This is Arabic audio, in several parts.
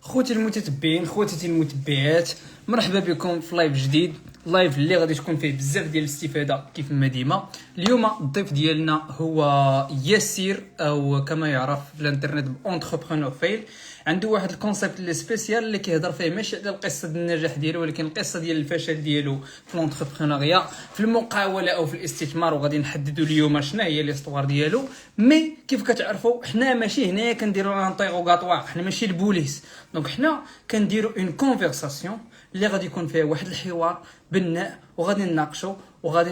خوتي المتتبعين، خواتاتي المتبعات، مرحبا بكم في لايف جديد. لايف اللي غادي تكون فيه بزاف ديال الاستفاده كيف ما ديما. اليوم الضيف ديالنا هو ياسير، او كما يعرف في الانترنت بونتربرونور فيل. عنده واحد الكونسيبت اللي سبيسيال اللي كيهضر فيه ماشي على القصه ديال النجاح ديالو، ولكن القصه ديال الفشل ديالو في لونتربرونيا، في المقاوله او في الاستثمار. وغادي نحددوا اليوم شنو هي ليستوار ديالو. مي كيف كتعرفوا حنا ماشي هنايا كنديروا انتيغوغاتوار، حنا ماشي البوليس. دونك حنا كنديروا اون كونفرساسيون اللي غادي يكون فيها واحد الحوار بناء، وغادي نناقشوا وغادي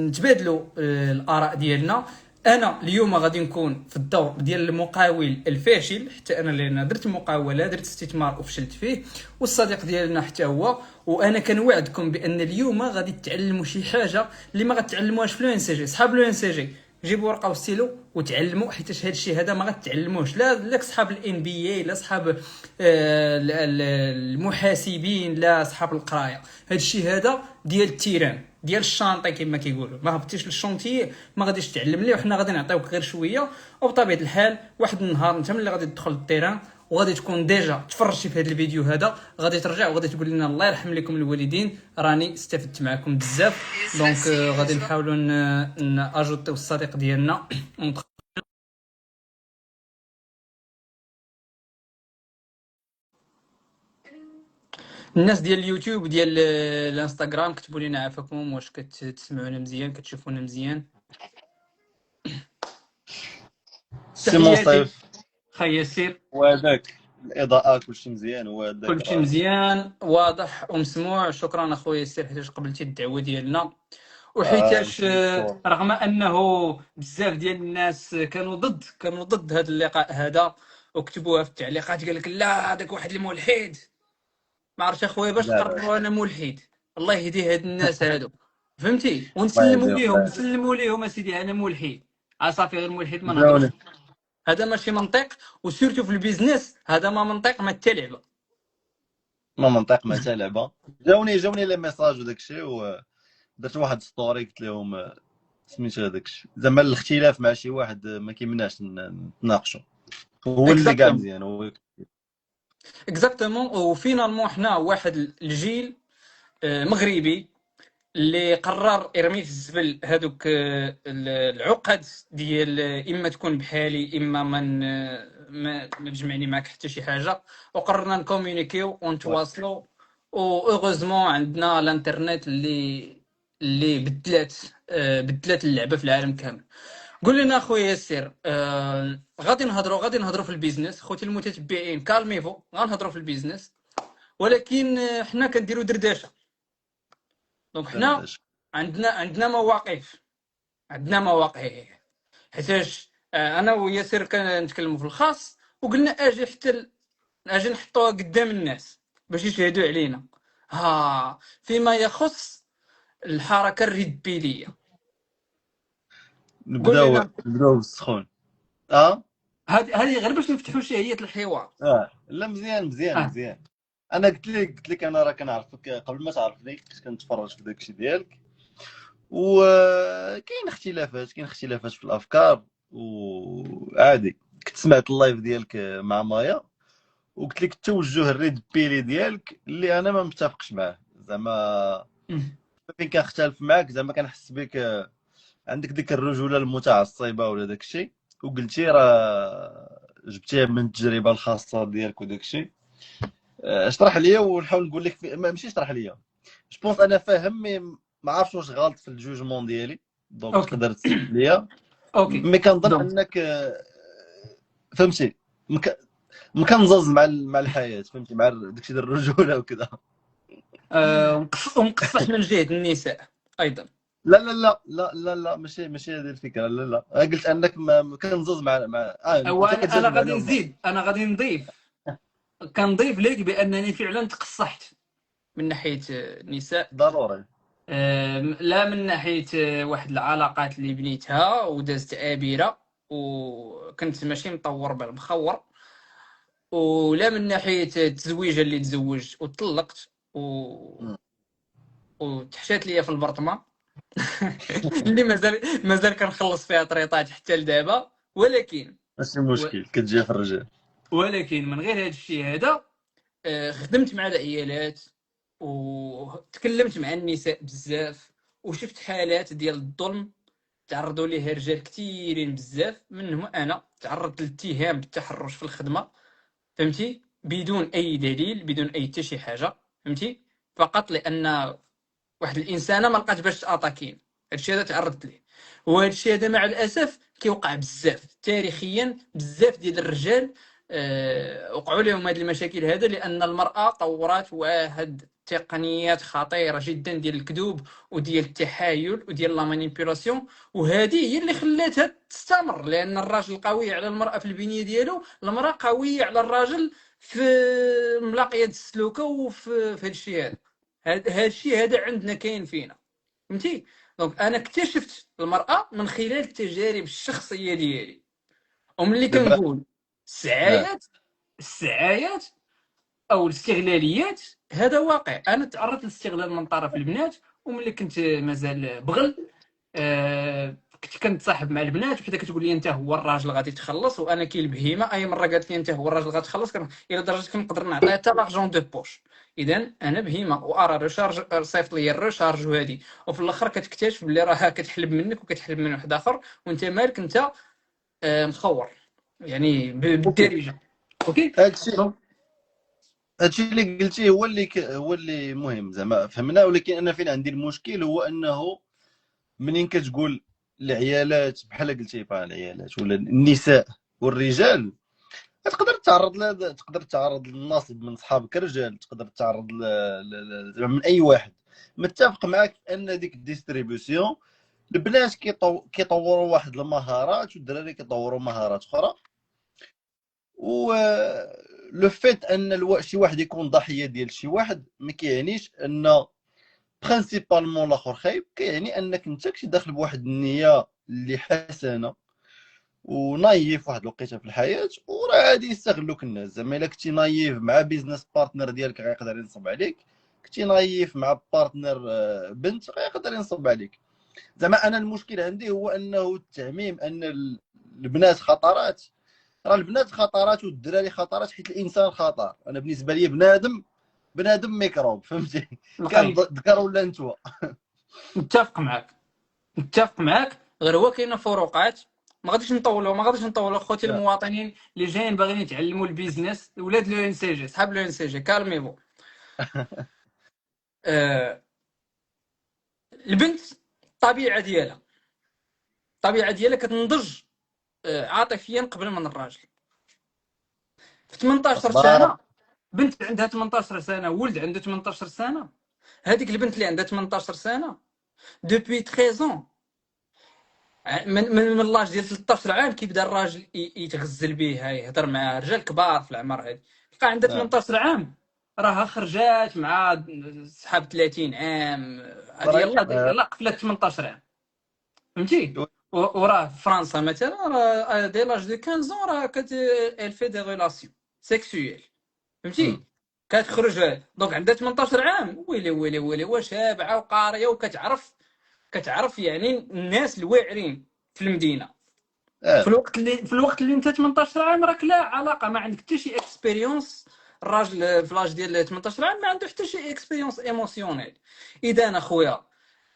نتبادلوا الاراء ديالنا. انا اليوم غادي نكون في الدور ديال المقاول الفاشل، حتى انا لان درت مقاوله، درت استثمار وفشلت فيه، والصديق ديالنا حتى هو. وانا كنوعدكم بان اليوم غادي تتعلموا شي حاجه اللي ما غتعلموهاش في لو ان سي جي. صحاب لو ان سي جي جيبوا ورقه وستيلو وتعلموا، حيت هذا الشيء هذا ما غتعلموش لا صحاب الان بي اي، لا صحاب المحاسبين، لا صحاب القرايه. هذا الشيء هذا ديال التيران، ديال الشانطي كما كيقولوا. ما هبطيش للشونتي ما غاديش تعلم ليه، وحنا غادي نعطيوك غير شويه. وبطبيعه الحال واحد النهار انت ملي غادي تدخل للتيران وغادي تكون ديجا تفرجتي في هذا الفيديو هذا، غادي ترجع وغادي تقول لنا الله يرحم لكم الوالدين، راني استفدت معكم بزاف. دونك غادي نحاولوا ناجوتيو الصديق ديالنا. الناس ديال اليوتيوب ديال الانستغرام كتبوا لنا عافاكم، واش كتسمعونا مزيان، كتشوفونا مزيان؟ سيمون تحياتي صيف خي ياسير. وهذاك الاضاءه كلشي مزيان وهذاك كلشي مزيان واضح ومسموع. شكرا اخويا ياسير حيت قبلتي الدعوه ديالنا، وحيتاش ماشي مشكور. رغم انه بزاف ديال الناس كانوا ضد هذا اللقاء هذا، وكتبوها في التعليقات قال لك لا هذاك واحد الملحد. ما عرفتش اخويا باش لا لا تقرروا انا ملحد. الله يهدي هاد الناس هادو، فهمتي؟ الله ونسلموا يهديهم ليهم الله يهديهم. نسلموا ليهم اسيدي انا ملحد. صافي غير ملحد ما نهضروش. جاوني هذا ماشي منطق، وسيرتو في البيزنس هذا ما منطق ما حتى لعبه. ما منطق ما حتى لعبه. جاوني لي ميساج وداك الشيء، ودرت واحد ستوري قلت لهم سميتو هذاك الشيء زعما الاختلاف مع شي واحد ما كيمناش نتناقشوا. هو اللي كاع اكزاكتومون مزيان هو. اكزاكتومون. وفينالمون حنا واحد الجيل مغربي اللي قرر يرمي في الزبل هذوك العقد ديال اما تكون بحالي اما ما تجمعني معك حتى شي حاجه، وقررنا نكومونيكيو ونتواصلوا. واوغوزمون عندنا الانترنت اللي بدلات اللعبه في العالم كامل. قول لنا اخويا ياسير، غادي نهضروا في البيزنس. خوتي المتتبعين كالميفو، غنهضروا في البيزنس، ولكن حنا كنديروا دردشه. دونك حنا دردش. عندنا مواقف، عندنا مواقف. حيتاش انا وياسر كنتكلموا في الخاص، وقلنا اجي نحطوها قدام الناس باش يشهدوا علينا. فيما يخص الحركه الريدبيليه، قول نبداو لنا. نبداو بالسخون. اه هذه غير باش نفتحوا شهيه الحوار. لا مزيان مزيان اه مزيان. انا قلت لك انا راه كنعرفك قبل ما تعرفني، كنت كنتفرج في داك الشيء ديالك، وكاين اختلافات في الافكار، وعادي. كنت سمعت اللايف ديالك مع مايا، وقلت لك التوجه الريد بيلي ديالك اللي انا ما متفقش معاه زعما. فين كنختلف معاك زعما كنحس بك عندك ديك الرجوله المتعصبه ولا داك الشيء، وقلتي راه جبتيها من التجربه الخاصه ديالك وداك الشيء. اشرح ليا ونحاول نقول لك ماشي اشرح ليا. جوبونس انا فاهم، مي ما عرفتش واش غلط في الجوجمون ديالي، دونك اوكي تقدر تسمح ليا. اوكي. مي كنظن دونك انك فهمتي، مكنزز مع الحياه، فهمتي، مع داكشي ديال الرجوله وكذا. ومقصح من جهه النساء ايضا. لا ماشي هذه الفكره. لا قلت انك كنزز انت وانا كتجادل غادي عليهم. نزيد، انا غادي نضيف، كنضيف لك بانني فعلا تقصحت من ناحيه النساء. ضروري. لا من ناحيه واحد العلاقات اللي بنيتها ودازت ابيره وكنت ماشي مطور بالمخور، ولا من ناحيه التزويجه اللي تزوجت وطلقت وتحشات ليا في البرطمان اللي مازال كنخلص فيها طريطات حتى لدابا. ولكن ماشي مشكل، كتجي في الرجال. ولكن من غير هذا الشيء هذا، خدمت مع العيالات وتكلمت مع النساء بزاف، وشفت حالات ديال الظلم تعرضوا ليه رجال كثيرين بزاف، منهم انا تعرضت للاتهام بالتحرش في الخدمه، فهمتي، بدون اي دليل، بدون اي حتى شي حاجه، فهمتي، فقط لان واحد الانسانه ما لقات باش تاتاكين. هادشي هذا تعرضت ليه، وهذا الشيء هذا مع الاسف كيوقع بزاف تاريخيا. بزاف ديال الرجال وقعوا لهم هذه المشاكل هذا لان المراه طورات واحد تقنيات خطيره جدا ديال الكذوب وديال التحايل وديال لا مانيبيولاسيون، وهذه هي اللي خلاتها تستمر، لان الراجل قوي على المراه في البنيه ديالو، المراه قويه على الراجل في ملاقيه السلوكه وفي هذا الشيء هذا. هذا الشيء هذا عندنا كاين فينا، فهمتي. دونك انا اكتشفت المراه من خلال التجارب الشخصيه ديالي، وملي دابا كنقول اه السعايات او الاستغلاليات، هذا واقع. انا تعرضت للاستغلال من طرف البنات، وملي كنت مازال بغل كنت كنتصاحب مع البنات، وحده كتقول لي انت هو الراجل غادي تخلص، وانا كي البهيمه اي مره قالت لي انت هو الراجل غادي تخلص الى درجه كنقدر نعطيها حتى لارجون دو بوش. اذا انا بهيمه وارى ريشارج صيفط لي الريشارج وهذه، وفي الاخر كتكتشف بلي راها كتحلب منك وكتحلب من واحد اخر، وانت مالك انت مخور، يعني اوكي. بالدارجه. اوكي. هادشي دونك هادشي اللي قلتيه هو اللي مهم زعما فهمنا، ولكن انا فين عندي المشكل هو انه منين كتقول العيالات بحال قلتي بحال العيالات ولا النساء والرجال، تقدر تعرض للنصب من صحابك الرجال، تقدر تعرض زعما من اي واحد. متفق معك ان ديك الديستريبيوسيون البنات كيطوروا واحد المهارات والدراري كيطوروا مهارات اخرى، و لو فيت ان شي واحد يكون ضحيه ديال شي واحد ما كيعنيش ان برينسيبالمون الاخر خايب، كيعني انك انت كنتي داخل بواحد النيه اللي حسنه ونايف واحد الوقيته في الحياه، وراه غادي يستغلوك الناس. زعما الا كنتي نايف مع بيزنس بارتنر ديالك غيقدر ينصب عليك، كنتي نايف مع بارتنر بنت غيقدر ينصب عليك. زعما انا المشكل عندي هو انه التعميم ان البنات خطرات. راه البنات خطرات والدراري خطرات حيت الانسان خطر. انا بالنسبه لي بنادم ميكروب، فهمتي؟ كان نقي. ذكر ولا نتوى. متفق معك، متفق معك، غير هو كاين فروقات. ما غاديش نطولوا خوتي المواطنين اللي جايين باغيين يتعلموا البيزنس، ولاد لو ان سي جي، صحاب لو ان سي جي، كالميفو. آه البنت الطبيعه ديالها كتنضج عاطفيا قبل من الراجل. في 18 اخبار. سنه، بنت عندها 18 سنه، ولد عنده 18 سنه، هذيك البنت اللي عندها 18 سنه دوبوي 13 من لاج ديال 13 عام كيبدا الراجل يتغزل بها، يهضر مع رجال كبار في العمر. هذه تلقى عندها 18 عام، راها خرجات مع صحاب 30 عام، هذه يلا قفلت 18 عام، فهمتي. وراه في فرنسا مثلا راه دي لاج دو 15 راه ال في دي ريلاسيون سيكسويل، فهمتي. كتخرج دونك عندها 18 عام، ويلي ويلي ويلي، وشابعه وقاريه كتعرف يعني الناس الواعرين في المدينه. في الوقت اللي انت 18 عام راك لا علاقه، ما عندك حتى شي اكسبيريونس. الراجل في لاج ديال 18 عام ما عنده حتى شي اكسبيريونس ايموسيونيل. اذا اخويا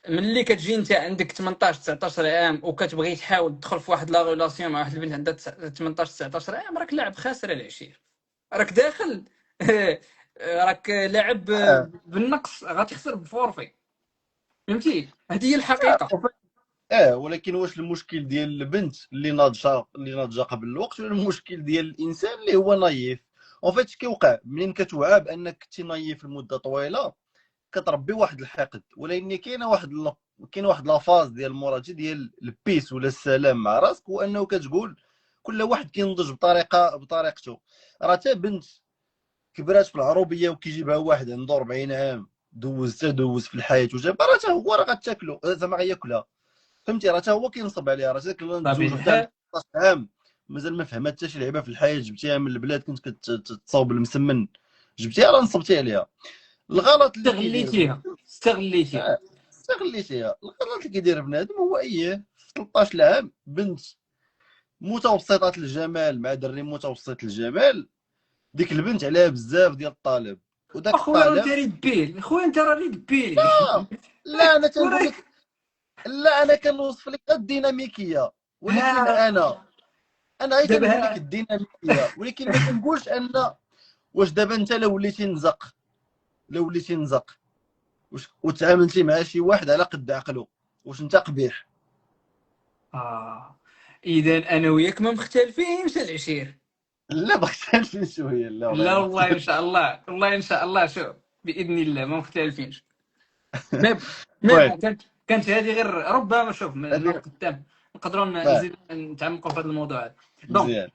ملي كتجي انت عندك 18 19 عام وكتبغي تحاول تدخل في واحد لا ريلاسيون مع واحد البنت عندها 18 19 عام، راك لاعب خاسر العشير، راك داخل راك لاعب بالنقص، غتخسر بفورفي، فهمتي. هذه هي الحقيقه. ولكن واش المشكل ديال البنت اللي ناضجه قبل الوقت، ولا المشكل ديال الانسان اللي هو نايف؟ اون فيت كيوقع منين كتوعى بانك كنتي نايف لمده طويله كتربي واحد الحقد. ولكن كاين واحد لافاز ديال المراجعه ديال البيس ولا السلام مع راسك، هو انه كتقول كل واحد كينضج بطريقته. راه حتى بنت كبرات في العروبيه وكيجيبها واحد عنده 40 عام دوز في الحياه وجاب، راه حتى هو راه غتاكلو زعما غياكلها، فهمتي. راه حتى هو كينصب عليها. راه داك اللي طبيعي متزوج وحده عندها الحال. 16 عام مازال ما فهمت حتى شي لعبه في الحياه، جبتيها من البلاد كنت كتصاوب المسمن، جبتيها راه نصبتي عليها. الغلط اللي كيدير استغليتيها. استغليتيها. الغلط اللي كيدير بنادم هو في 13 عام بنت متوسطات الجمال مع دري متوسط الجمال، ديك البنت عليها بزاف ديال الطالب، وداك اخويا انت الطالب ريد بيل، اخويا انت راه ريد بيل. لا انا تنقول وراك. لك، لا انا كنوصف لك الديناميكيه، ولكن ها. انا غير دابا كنقول لك الديناميكيه، ولكن ما كنقولش ان واش دابا انت لو وليتي نزق، لو وليتي نزق وتعاملتي مع شي واحد على قد عقله، واش انت قبيح؟ اذا انا وياك ما مختلفينش العشير. لا بختلفين شويه، لا والله لا ما والله ان بختلف. شاء الله، والله ان شاء الله، شوف باذن الله ما مختلفينش. مي مي المهم بون، كانت هذه غير ربما، شوف من هذه قدام نقدروا آه، نزيد نتعمقوا في هذا الموضوع هذا. دونك مزيان.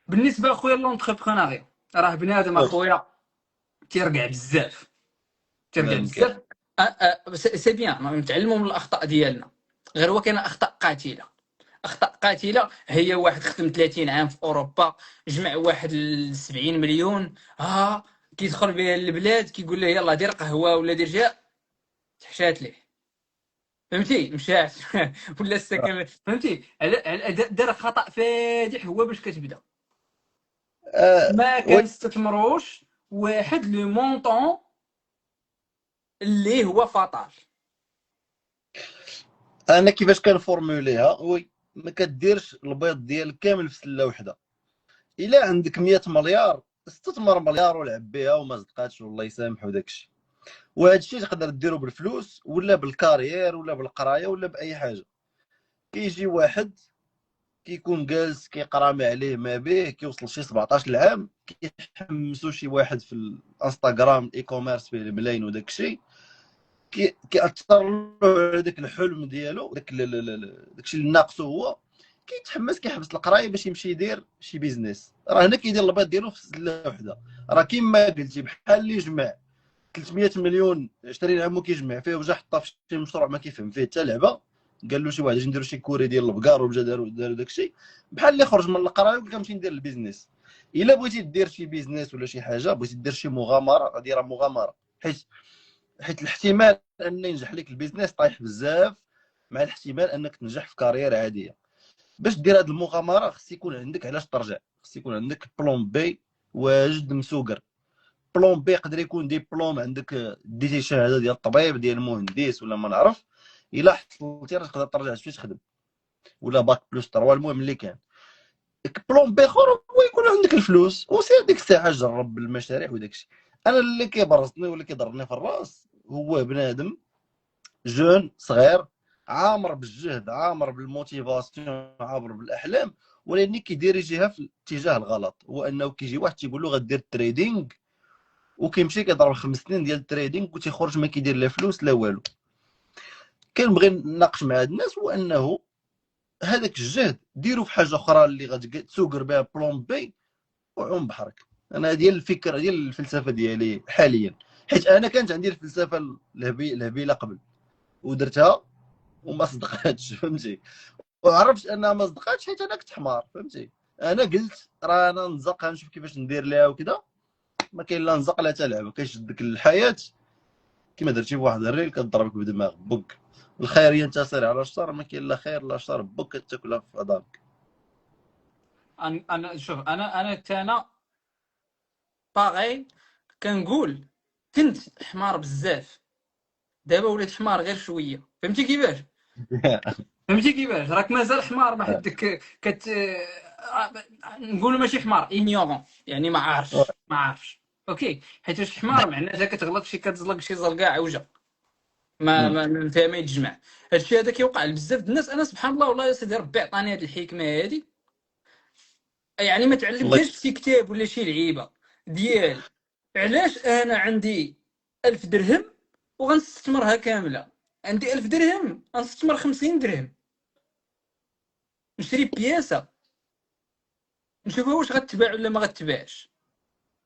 بالنسبه اخويا لونتربرونيا، راه بنادم اخويا تيرقع بزاف، ترجع بنادم كاع. بزاف. سي بيان نتعلموا من الاخطاء ديالنا، غير هو كاين اخطاء قاتله. اخطاء قاتله هي واحد خدم 30 عام في اوروبا، جمع واحد 70 مليون، كيدخل بها للبلاد كيقول له يلا دير قهوه ولا دير جاء، تحشات ليه، فهمتي مشات. ولا السكن، فهمتي دار خطا فادح هو باش كتبدا. ما وي كنستثمروش واحد لو مونطون اللي هو فطال. انا كيفاش كنفورموليها، وي ما كديرش البيض ديالك كامل في سله وحده. الا عندك 100 مليار استثمر مليار ولعب بها وما صدقاتش والله يسامح وداكشي. وهذا الشيء تقدر ديرو بالفلوس ولا بالكارير ولا بالقرايه ولا باي حاجه. كيجي واحد كيكون جالس كيقرا ما عليه ما به، كيوصل شي 17 عام، كيحمسو شي واحد في الانستغرام الاي كوميرس فيه الملايين وداك الشيء، كيأثر له على داك الحلم ديالو، داكشي اللي ناقصو هو، كيتحمس كيحبس القرايه باش يمشي يدير شي بيزنس. راه هنا كيدير البيض ديالو في سله وحده. راه كيما قلتي بحال اللي جمع 300 مليون 20 عام وكيجمع فيه وجا حطها في شي مشروع ما كيفهم فيه حتى لعبه، قال له شي واحد اجي نديرو شي كوري ديال البقار وجا داروا داك الشيء، بحال اللي خرج من القرايه وقال نمشي ندير البيزنس. الا بغيتي دير شي بيزنس ولا شي حاجه، بغيتي دير شي مغامره، غادي راه مغامره، حيت الاحتمال ان ينجح لك البيزنس طايح بزاف مع الاحتمال انك تنجح في كارير عاديه. باش دير هذه المغامره خص يكون عندك علاش ترجع، خص يكون عندك بلون بي واجد مسوقر. بلون بي يقدر يكون ديبلوم عندك، ديتي شهاده ديال الطبيب ديال المهندس ولا ما نعرف، الا حصلتي راه تقدر ترجع فين تخدم، ولا باك بلس 3 المهم اللي كان. بلون بي اخر هو يكون عندك الفلوس وسير ديك الساعه جرب المشاريع وداك الشيء. انا اللي كيبرزني واللي كيضرني في الراس هو بنادم جون صغير، عامر بالجهد، عامر بالموتيفاسيون، عامر بالاحلام، ولكن كيديريجيها في الاتجاه الغلط. هو انه كيجي واحد تيقول له غدير تريدينغ، وكيمشي كيضرب 5 سنين ديال التريدينغ وتيخرج ما كيدير لا فلوس لا والو. كنبغي نناقش مع هاد الناس هو انه هذاك الجهد ديرو في حاجه اخرى اللي غتسوقر بها بلون بي وعوم بحرك. انا ديال الفكره ديال الفلسفه ديالي حاليا، حيت انا كانت عندي الفلسفه الهبيله قبل ودرتها وما صدقاتش، فهمتي، وعرفت انها ما صدقاتش حيت انا كنت حمار، فهمتي. انا قلت راه انا نزق غنشوف كيفاش ندير ليها وكذا، ما كاين لا نزق لا تلعب، كيشدك الحياه كما درتي بواحد الريل كضربك بدماغ بوك. الخير ينتصر على الشر، ما كاين لا خير لا شر، بوك تاكلها في عظامك. انا شوف، انا باغي كنقول كنت حمار بزاف، دابا وليت حمار غير شويه، فهمتي كيفاش؟ فهمتي كيفاش راك مازال حمار، ما حدك نقولوا ماشي حمار، انيورون يعني ما عارفش. اوكي، حيت الحمار معناتها كتغلط شي، كتزلق شي زلقه عوجه، فيها ما يتجمع. هادشي هذا كيوقع لبزاف د الناس. انا سبحان الله والله يا سيدي ربي عطاني هذه الحكمه هذه، يعني ما الله تعلمتهاش في كتاب ولا شي لعيبه ديال علاش انا عندي 1000 درهم وغنستثمرها كامله. عندي 1000 درهم غنستثمر 50 درهم، نشري بياسه، نشوفها واش غتباع ولا ما غتباعش.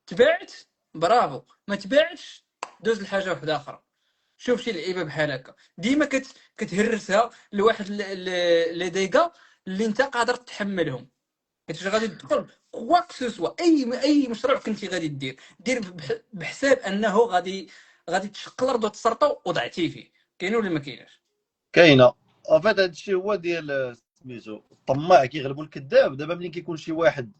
تباعت برافو، ما تباعتش دوز لحاجه واحده اخرى. شوف شي لعيبه بحال هكا ديما كتهرسها لواحد لي ديغا اللي انت قادر تحملهم. حيت غادي تدخل كواك سوسوا اي مشروع كنتي غادي دير بحساب انه غادي تشق الارض وتسرطو وضعتي فيه. كاين ولا ما كاينش؟ كاينه. فيت هذا الشيء هو ديال سميتو الطماع كيغلبوا الكذاب. دابا ملي كيكون شي واحد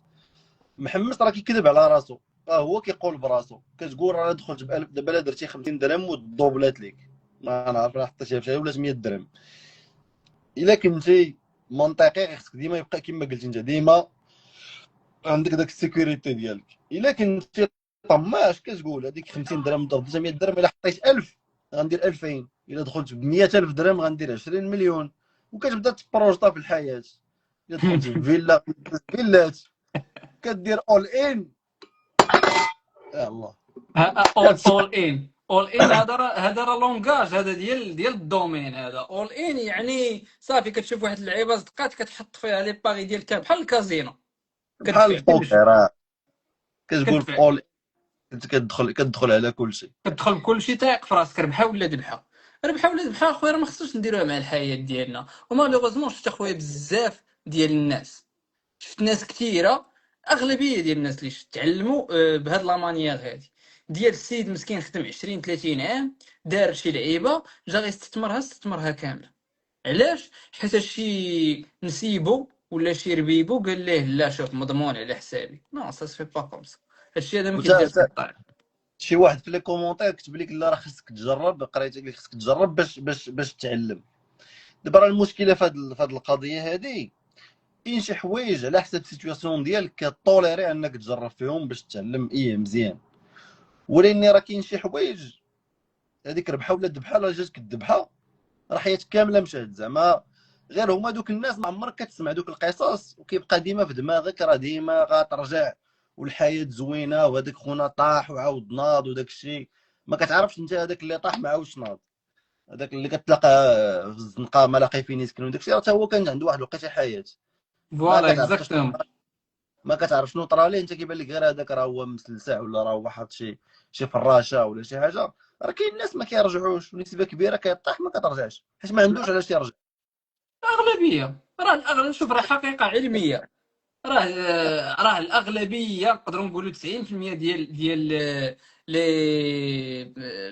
محمس راه كيكذب على راسو، هو كيقول براسو، كتقول راه دخلت ب 1000 دابا لا درتي 50 درهم ودوبلات ليك، ما نعرف راه حطيتيها بشحال ولات 100 درهم. الا كنتي منطقي خصك ديما يبقى كما قلتي انت، ديما عندك داك السيكوريتي ديالك. الا كنتي طماع اش كتقول؟ هذيك 50 درهم ضربتها 100 درهم، الا حطيت 1000 غندير 2000، الا دخلت ب 100000 درهم غندير 20 مليون. وكتبدا تبروجطا في الحياه. الا دخلتي في فيلا فيلات كدير اول ان. يا الله. اول ان هذا راه لونغاج، هذا ديال الدومين. هذا اول ان يعني صافي كتشوف واحد اللعيبه صدقات كتحط فيها لي باغي ديالك بحال الكازينو، بحال كتدفع كلشي. البوكر كتقول في كتدفع اول، انت كتدخل على كل شيء. كتدخل بكلشي تايق في راسك، ربحه ولا ذبحه. ربحه ولا ذبحه اخويا راه ما خصوش نديروها مع الحياه ديالنا. ومالوغوزمون شفت اخويا بزاف ديال الناس، شفت ناس كثيره، اغلبيه ديال الناس اللي تعلموا بهاد لا مانيير هادي ديال السيد مسكين خدم 20 30 عام، دار شي لعيبه، جا استثمرها كامله. علاش؟ حيت شي نسيبو ولا شي ربيبو قال ليه لا شوف مضمون على حسابي. نو سا سفي با كوم سا، هادشي هذا ما كيديرش وتا بالطريقه. شي واحد في لي كومونتير كتب لك لا راه خصك تجرب، قريت لك خصك تجرب باش تعلم. دابا راه المشكله في هاد القضيه هادي، كاين شي حوايج على حسب السيتوياسيون ديالك كطوليري انك تجرب فيهم باش تتعلم مزيان. ولكن راه كاين شي حوايج هذيك ربحه ولا ذبحه، راه جاتك الذبحه راه حياتك كامله مشات زعما. غير هما دوك الناس ما عمرك كتسمع دوك القصص وكيبقى ديما في دماغك راه ديما غترجع والحياه زوينه وهذاك خونا طاح وعاود ناض وداك الشيء. ما كتعرفش انت هذاك اللي طاح ما عاودش ناض، هذاك اللي كتلاقى في الزنقه ما لاقي فين يسكن وداك الشيء راه حتى هو كان عنده واحد الوقيته حياه. ما فوالا كتعرف حتى شنو، اكزاكتومون. ما كتعرف شنو طرا ليه. انت كيبان لك غير هذاك راه هو مسلسع ولا راه هو حاط شي فراشه ولا شي حاجه. راه كاين ناس ما كيرجعوش، ونسبه كبيره كيطيح ما كترجعش حيت ما عندوش علاش يرجع. الاغلبيه راه الاغلب، شوف راه حقيقه علميه. راه الاغلبيه نقدروا نقولوا 90% ديال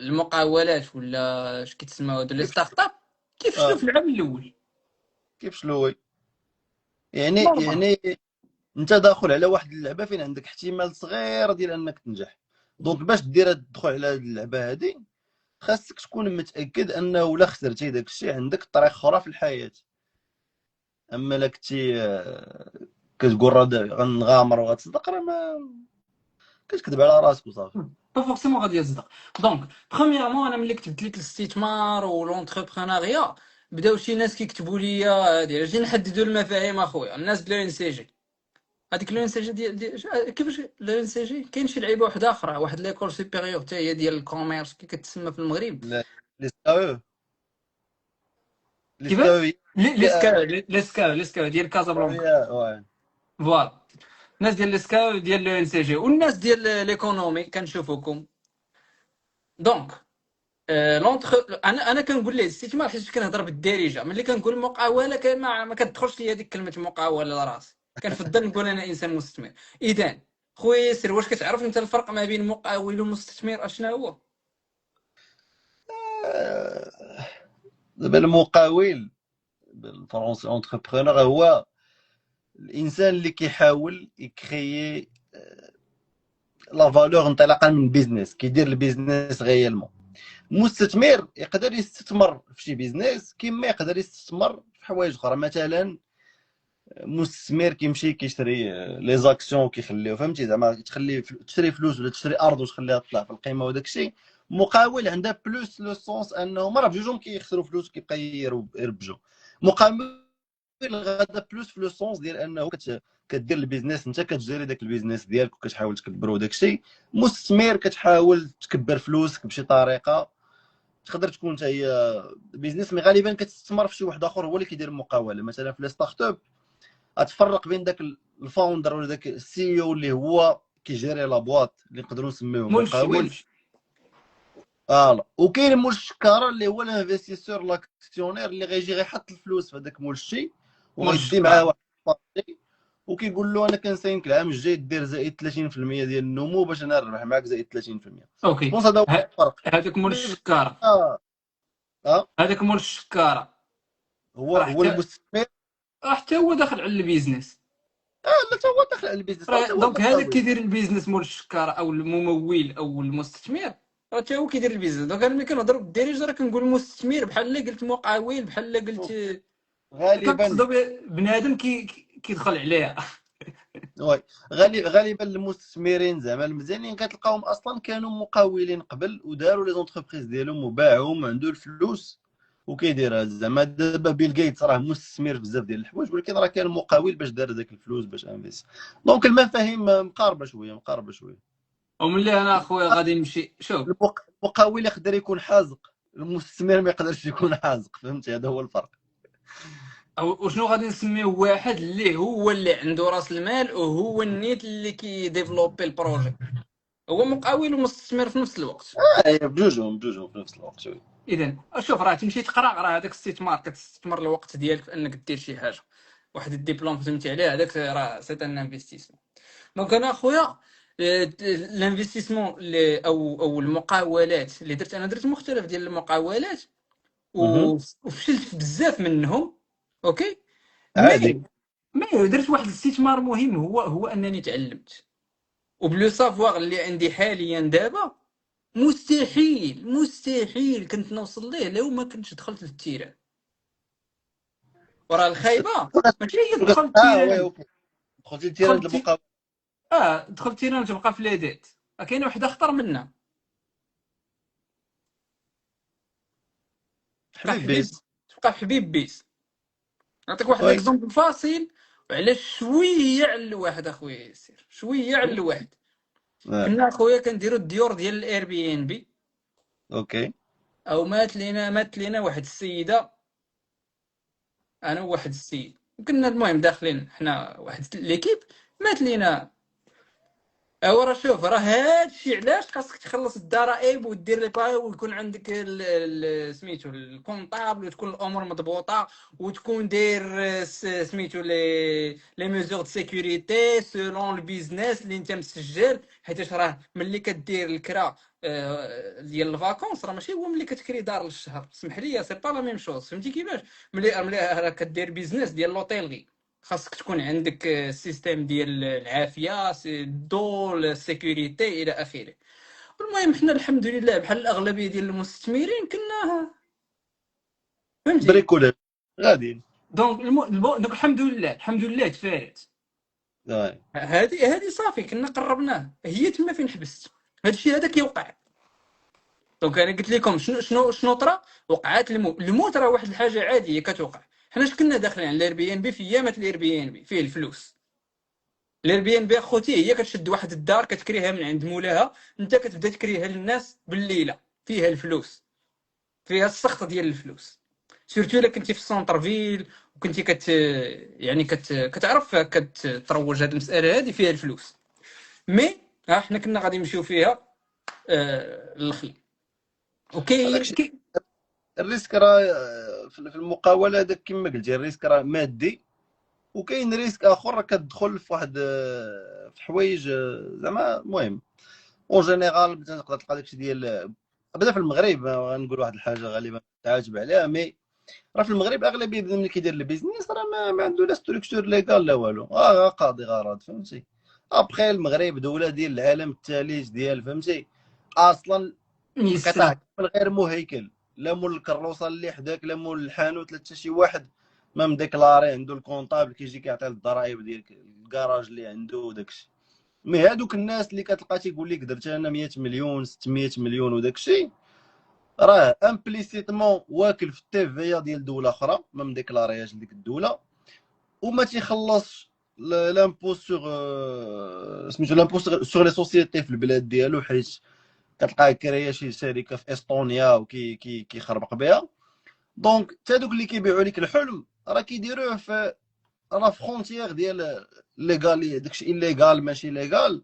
المقاولات ولا اش كيتسموا هادو لي كيف ستارت اب كيفشلوا اه في العام الاول. كيف شلوي. يعني نورمال. انت داخل على واحد اللعبه فين عندك احتمال صغير ديال انك تنجح. دونك باش دير تدخل على هاد اللعبه هادي خاصك تكون متاكد انه ولا خسرتي داك الشيء عندك طريق اخرى في الحياه. اما لا كنتي كتقول راه غنغامر وغتصدق، راه ما كتكذب على راسك وصافي. با فورسيمون غادي يصدق. دونك برومييرمون انا ملي كتبت لك الاستثمار ولونتربرونيا بداو شي ناس كيكتبوا لي هادي اجي نحددوا المفاهيم اخويا. الناس بلا ان سي جي، هذيك لو ان سي جي كيفاش لو ان سي جي؟ كاين شي لعيبه واحده اخرى، واحد ليكول سوبيريور حتى هي ديال الكوميرس كي كتسمى في المغرب. لا لي سكاو لي كيفاش؟ سكاو ليسكاو ديال كازابلانكا. واه. فوالا، الناس ديال ليسكاو ديال لو ان سي جي والناس ديال ليكونومي كنشوفوكم. دونك انا كنقول ليه الاستثمار حيت كنهضر بالدارجه. ملي كنقول مقاوله ما كتدخلش ليا ديك كلمه مقاوله لراسي. كنفضل نقول انا انسان مستثمر. اذا خويا ياسر، واش كتعرف انت الفرق ما بين مقاول ومستثمر اشنا هو؟ دابا المقاول بالفرنسي اونتربرونور هو الانسان اللي كيحاول يكريي لا فالور انطلاقا من بيزنس، كيدير البيزنس غيالمون. مستثمر يقدر يستثمر في شي بيزنس كما يقدر يستثمر في حوايج اخرى. مثلا مستثمر كيمشي كيشري لي زاكسيون وكيخليو، فهمتي زعما تشري فلوس ولا تشري ارض وتخليها تطلع في القيمه وداك الشيء. مقاول عندها بلوس لو سونس انه مرة بجوجهم كيخسروا فلوس وكيبقى يربجوا. مقاول غادا بلوس في لو سونس ديال انه كدير البيزنس، انت كتجري داك البيزنس ديالك وكتحاول تكبرو داك الشيء. مستثمر كتحاول تكبر فلوسك بشي طريقه، تقدر تكون انت هي بيزنس مي غالبا كتستثمر في شي واحد اخر هو اللي كيدير المقاوله. مثلا في لي ستارت اب غتفرق بين داك الفاوندر ولا داك السي او اللي هو كيجيري لا بواط اللي نقدروا نسميوه مولشي مقاول. مولشي. وكاين مول الشكاره اللي هو الانفستيسور لاكسيونير اللي غيجي غيحط الفلوس في هذاك مول الشيء مولشي وغيدي معاه كار. واحد البارتي وكيقول له انا كنساينك العام الجاي دير زائد 30% ديال النمو باش انا نربح معاك زائد 30%. اوكي. بونس هذا هو الفرق. هذاك مول الشكاره. اه اه هذاك مول الشكاره هو راه هو حتى المستثمر حتى هو داخل على البيزنس. لا حتى هو داخل على البيزنس، راه حتى هو دونك هذاك المقاول. كيدير البيزنس مول الشكار او الممول او المستثمر، راه حتى هو كيدير البيزنس. دونك انا ملي كنهضر بالدارجه راه كنقول مستثمر، بحال اللي قلت مقاول، بحال اللي قلت شوف، غالبا كنقصدوا بنادم كيدخل عليها. وي غالبا المستثمرين زعما المزيانين كتلقاهم اصلا كانوا مقاولين قبل وداروا لي زونتربريز ديالهم وباعهم عنده الفلوس وكيديرها. زعما دابا بيل جيتس راه مستثمر في بزاف ديال الحوايج، ولكن راه كان مقاول باش دار داك الفلوس باش انفيس. دونك المفاهيم مقاربه شويه مقاربه شويه. وملي انا اخويا غادي نمشي شوف. المقاول يقدر يكون حازق، المستثمر ما يقدرش يكون حازق، فهمتي؟ هذا هو الفرق. وشنو غادي نسميه واحد اللي هو اللي عنده راس المال وهو النيت اللي كيديفلوبي البروجي، هو مقاول ومستثمر في نفس الوقت. بجوجهم في نفس الوقت شويه. اذا شوف، راه تمشي تقرا، راه هذاك استثمار، كتستثمر الوقت ديالك في انك دير شي حاجه. واحد الدبلوم فهمتي عليه، هذاك راه سيت ان انفستيسمون. دونك انا اخويا، الانفستيسمون او المقاولات اللي درت، انا درت مختلف ديال المقاولات مهم. وفشلت في بزاف منهم. اوكي. عادي. مي مي درت واحد الاستثمار مهم، هو انني تعلمت. وبلو سافوار اللي عندي حاليا دابا، مستحيل كنت نوصل ليه لو ما كنتش دخلت للتيران. وراه الخايبه ماشي هي تدخل وي التيران. اوكي. دخلتي التيران دخلت د المقاول. دخلت التيران تبقى في ليديت، كاينه وحده اخطر منها، تبقى حبيب حبيب، بيس. تبقى حبيب بيس. نعطيك واحد وي. ليكزومبل فاصيل، وعلى شويه على الواحد اخويا ياسر، شويه على الواحد. كنا اخويا كنديروا الديور ديال الاير بي ان بي، اوكي. او مات لينا واحد السيده، انا وواحد السيد، وكنا المهم داخلين حنا واحد ليكيب، مات لينا. راه شوف، راه هادشي علاش خاصك تخلص الضرائب ودير لي باي، ويكون عندك سميتو الكونطابل، وتكون الامور مضبوطه، وتكون داير سميتو لي ميزور دو سيكوريتي سولون البيزنس اللي انت مسجل. حيت راه ملي كدير الكرا ديال الفاكونس، راه ماشي هو ملي كتكري دار للشهر، سمح لي سي با لا ميم شوز، فهمتي كيفاش؟ ملي راه كدير بيزنس ديال لوطيلغي، خاصك تكون عندك سيستيم ديال العافيه، الضو، السيكوريتي الى اخره. المهم حنا الحمد لله بحال الاغلبيه ديال المستثمرين كنا، فهمتي؟ بريكولاج غاديين. دونك الحمد لله تفارت. واي. هذه صافي كنا قربناه، هي تما فين حبست. هذا الشيء هذا كيوقع. دونك انا قلت لكم شنو طرا. وقعات الموت راه واحد الحاجه عاديه كتوقع. حنا كنا داخلين على الاير بي ان بي في ايامات الاير بي ان بي فيه الفلوس. الاير بي ان بي اخوتي هي كتشد واحد الدار كتكريها من عند مولاها، انت كتبدا تكريها للناس بالليله، فيها الفلوس، فيها السخط ديال الفلوس. سيرتو الا كنتي في السونتر فيل، وكنتي يعني كتعرف كتروج هذه المساله، هذه فيها الفلوس. مي حنا كنا غادي نمشيو فيها للخل. هذاك اوكي الشيء. الريسك راه في المقاوله هذاك كما قلتي، الريسك راه مادي، وكاين ريسك اخر راه كتدخل في واحد في حوايج زعما المهم. اون جينيرال مثلا تقدر تلقى داكشي ديال بدا في المغرب. غنقول واحد الحاجه غالبا تعاتب عليها، مي راه في المغرب اغلبيه بنادم اللي كيدير البيزنس راه ما عنده لا ستركتور ليغال لا والو، قاضي غرض، فهمتي؟ ابخي المغرب دوله ديال العالم الثالث ديال، فهمتي؟ اصلا القطاع يسرى. كامل غير مهيكل، لا مول الكروسه اللي حداك لا مول الحانوت لا حتى شي واحد ما مديكلاري عنده الكونطابل كيجي كيعطي الضرائب ديال الكراج اللي عنده وداكشي. مي هادوك الناس اللي كتلقى تيقول لك درت انا 100 مليون 600 مليون وداكشي، راه امبليسيتمون واكل في التيفيا ديال دوله اخرى ما مديكلارياش لديك الدوله، وما تيخلصش لامبو سوغ سميتو لامبو سوغ لي سوسيتي في البلاد ديالو، حيت كتلقاه كريا شي شركه في استونيا وكي كي كيخربق بها. دونك حتى دوك اللي كيبيعوا لك الحلم راه كيديروه في لا فرونتيير ديال ليغال، داكشي ايليغال ماشي ليغال.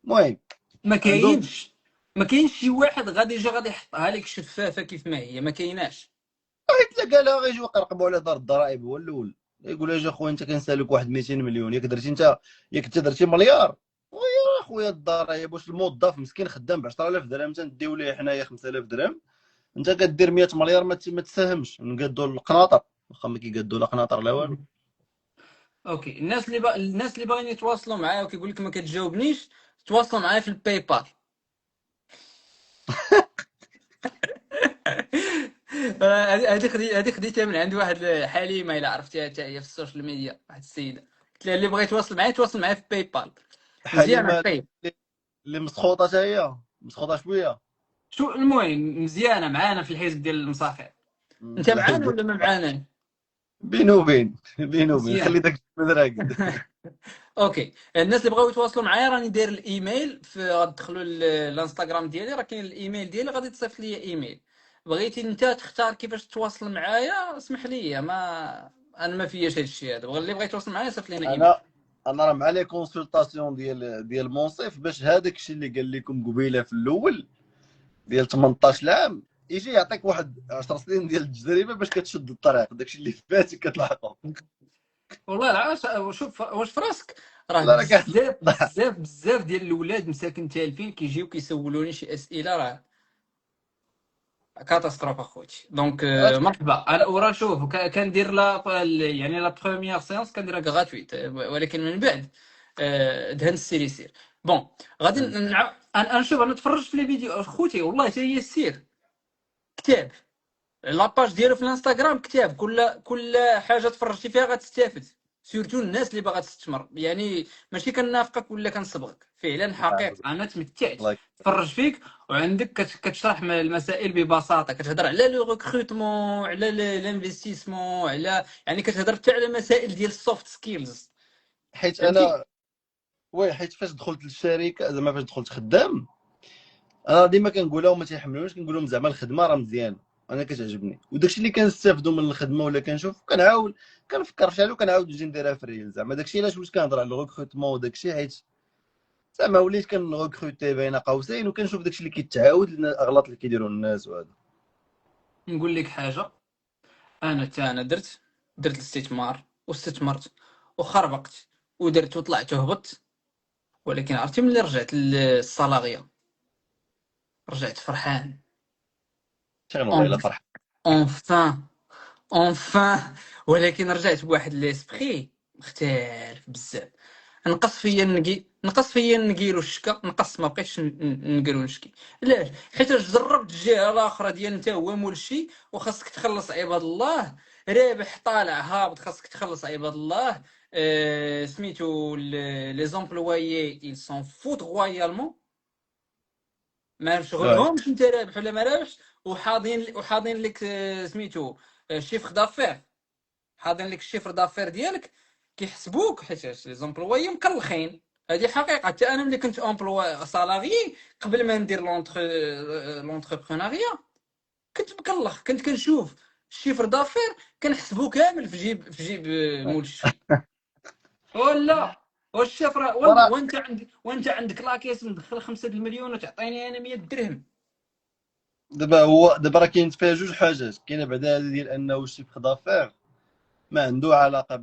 المهم ما عندهم كاينش ما كاينش شي واحد غادي يجي غادي يحطها لك شفافه كيف ما هي، ما كايناش. حيت قالها غيجيو يقرقبوا على دار الضرائب هو الاول، يقول اجي اخويا انت كنسالك واحد 200 مليون، ياك درتي انت، ياك انت درتي مليار. ويا اخويا الضرائب واش الموظف مسكين خدام ب 10000 درهم تنديو ليه حنايا 5000 درهم، انت كدير 100 مليار ما تساهمش نقادوا القناطر، واخا ما كيقادوا لا قناطر لا والو. اوكي، الناس اللي باغيين يتواصلوا معايا وكيقول لك ما كتجاوبنيش، تواصلوا معايا في الباي بال. هذه خديتها من عند واحد حليمه، الا عرفتيها حتى هي في السوشيال ميديا، واحد السيده قلت لها اللي بغى يتواصل معايا يتواصل معايا في باي بال. مزيانه حليمه طيب. اللي مسخوطه حتى هي، مسخوطه شويه. شو المهم، مزيانه معانا في الحزب ديال المساخير. انت معانا ولا ما معانا؟ بينو وبين مزيان. خلي داك الشيء راقد. اوكي، الناس اللي بغاو يتواصلوا معايا راني داير الايميل، غتدخلوا الانستغرام ديالي، راه كاين الايميل ديالي، غادي تصيفط لي ايميل. بغيتي انت تختار كيفاش تواصل معايا، اسمح لي، انا ما فياش هذا الشيء هذا. اللي بغى يتواصل معايا صيفط لينا ايميل. انا راه مع لي كونسلطاسيون ديال منصف، باش هذاك الشيء اللي قال لكم قبيله في الاول ديال 18 عام يجي يعطيك واحد 10 سنين ديال التجربه باش كتشد الطريق، داك الشيء اللي فات كتلاحقو. والله العاش، شوف واش في راسك، راه لا راه بزاف كتضحك. بزاف بزاف ديال الاولاد مساكن تالفين كيجيو كيسولوني شي اسئله، راه كاتاستروف اخوتي. دونك مرحبا. انا ورا شوف كندير يعني لا بروميير سيونس كنديرها غراتويت، ولكن من بعد دهن السير يسير. بون، غادي انا شوف، انا تفرجت في لي فيديو اخوتي، والله حتى هي السير كتاب. لاباج ديالو في الانستغرام كتاب، كل حاجه تفرجتي فيها غتستافد. سورتو الناس اللي باغا تستثمر، يعني ماشي كنافقك ولا كنصبغك، فعلا حقيقه انا تمتعت. الله تفرج فيك وعندك كتشرح المسائل ببساطه، كتهضر على لو ريكروتمون، على لانفستيسمون، على يعني كتهضر حتى على مسائل ديال السوفت سكيلز. حيت فهمتي؟ انا وي حيت فاش دخلت للشركه، زعما فاش دخلت خدام، انا ديما كنقولها وما تيحملونيش، كنقول لهم زعما الخدمه راه مزيانه، انا كتعجبني، وداكشي اللي كنستافدوا من الخدمه ولا كنشوف كنعاود كنفكر فيها وكنعاود نجي نديرها في الريل. زعما داكشي علاش وليت كنهضر على الريكروتمون وداكشي، حيت زعما وليت كنغوكروتي بين قوسين وكنشوف داكشي اللي كيتعاود لنا، الاغلاط اللي كيديروا الناس وهذا. نقول لك حاجه، انا درت الاستثمار واستثمرت وخربقت ودرت وطلعت وهبطت، ولكن عرفتي ملي رجعت للصلاغيه رجعت فرحان. شغل والله الا فرح. اونفان، اونفان. ولكن رجعت بواحد ليسبخي مختلف بزاف. نقص فيا النقيل والشكا، نقص، ما بقيتش نقيل ونشكي. علاش؟ حيت جربت الجهه الاخرى ديال انت هو مول الشيء، وخاصك تخلص عباد الله. رابح طالع هابط، خاصك تخلص عباد الله. سميتو لي زومبلويي ils s'en foutent royalement، ما آه. شغلهمش انت رابح ولا ما رابحش. وحاضين لك سميتو شيفر دافير، حاضين لك الشيفر دافير ديالك، كيحسبوك حيت لي زومبلوي مكلخين. هذه حقيقه، حتى انا ملي كنت امبلوا سالاريي قبل ما ندير لونتربرونيا كنت مكلخ، كنت كنشوف الشيفر دافير كنحسبو كامل في جيب مول الشي. ولا والشفره وراه وانت عندك لاكيس مدخل 5 المليون وتعطيني انا 100 درهم. دابا راه كاين فيها جوج حاجات. كاينه بعدا هذه ديال انه الشيف دافير ما عنده علاقه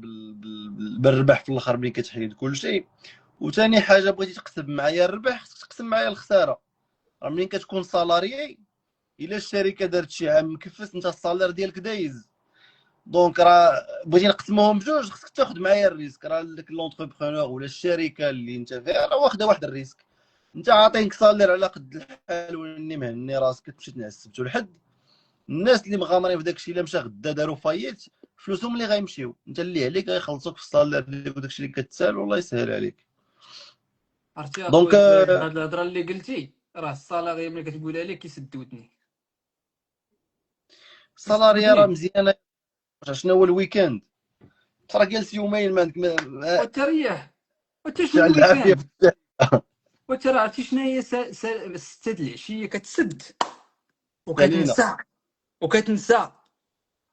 بالربح في الاخر ملي كتحيد كلشي. وثاني حاجه بغيتي تقسم معايا الربح، خصك تقسم معايا الخساره. راه منين كتكون سالاريي، الا الشركه دارت شي عام مكفس، انت السالير ديالك دايز. دونك راه بغيتي نقسموهم بجوج، خصك تاخذ معايا الريسك. راه داك لونتربرونور ولا الشركه اللي انت فيها راه واخده واحد الريسك. انت عاطينك سالير على قد الحال، ولاني مهني راسك تمشي تنعس السبت والحد. الناس اللي مغامرين في داك الشيء الا مشى غدا داروا فايت، فلوسهم اللي غيمشيو، انت اللي عليك غيخلصوك في السالير ديالك وداك الشيء اللي كتسال، والله يسهل عليك. عرفتي دونك اخويا خويا، هاد الهضره اللي قلتي راه الصلاغي ملي كتقولها لي كيسد ودني، كيسد السالاريا راه ودني. مزيانه. شنو هو الويكاند؟ ترى جالس يومين ما عندك وتريح، وتا شنو شعل العافيه الويكاند؟ في الشارع. وترى عرفتي شنو هي ستة د العشيه كتسد سالينا وكتنسى، وكتنسى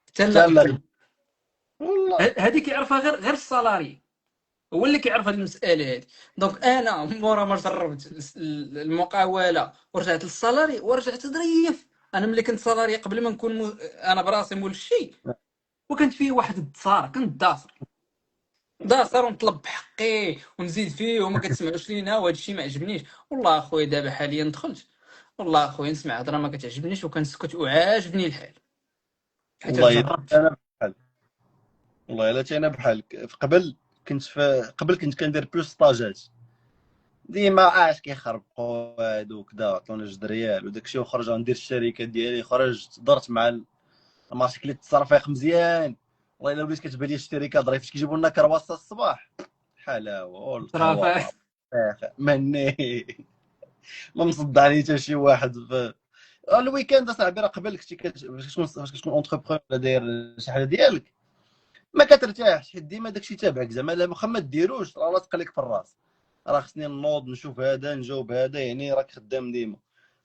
حتى حتى المغرب. والله. هذه كيعرفها غير الصالاري، هو اللي كيعرف هذه المساله هذه. دونك انا مورا ما جربت المقاوله ورجعت للصالاري ورجعت ظريف. انا ملي كنت صالاري قبل ما نكون انا براسي مول الشيء، وكانت فيه واحد الدصار، كنت داصر ونطلب بحقي ونزيد فيه وما كتسمعوش لينا، وهذا الشيء ما عجبنيش. والله اخويا دابا حاليا دخلت، والله اخويا نسمع هضره ما كتعجبنيش وكنسكت وعاجبني الحال، حيت والله الا جربت. انا بحال والله الا انا بحالك. قبل قبل كنت كندير بلوس ستاجات، ديما كيخربقوا هادو كدا، عطونا 2 ريال وداكشي، وخرج ندير الشركه ديالي، خرجت درت مع المارشي كليت التصرفيق مزيان. والله الا وليت كتبان لي الشركه ظريف كيجيبوا لنا كرواسه الصباح، حلاوه والقهوه راه ماني ما مصدعني حتى شي واحد في الويكاند اصاحبي. راه قبل فاش كتكون اونتربرونور ولا داير شي حاجه ديالك ما كترتاحش، حيت ديما داكشي تابعك، زعما لا واخا ما ديروش راه لاصق لك في الراس. راه خصني نوض نشوف هذا نجاوب هذا، يعني راك خدام ديما.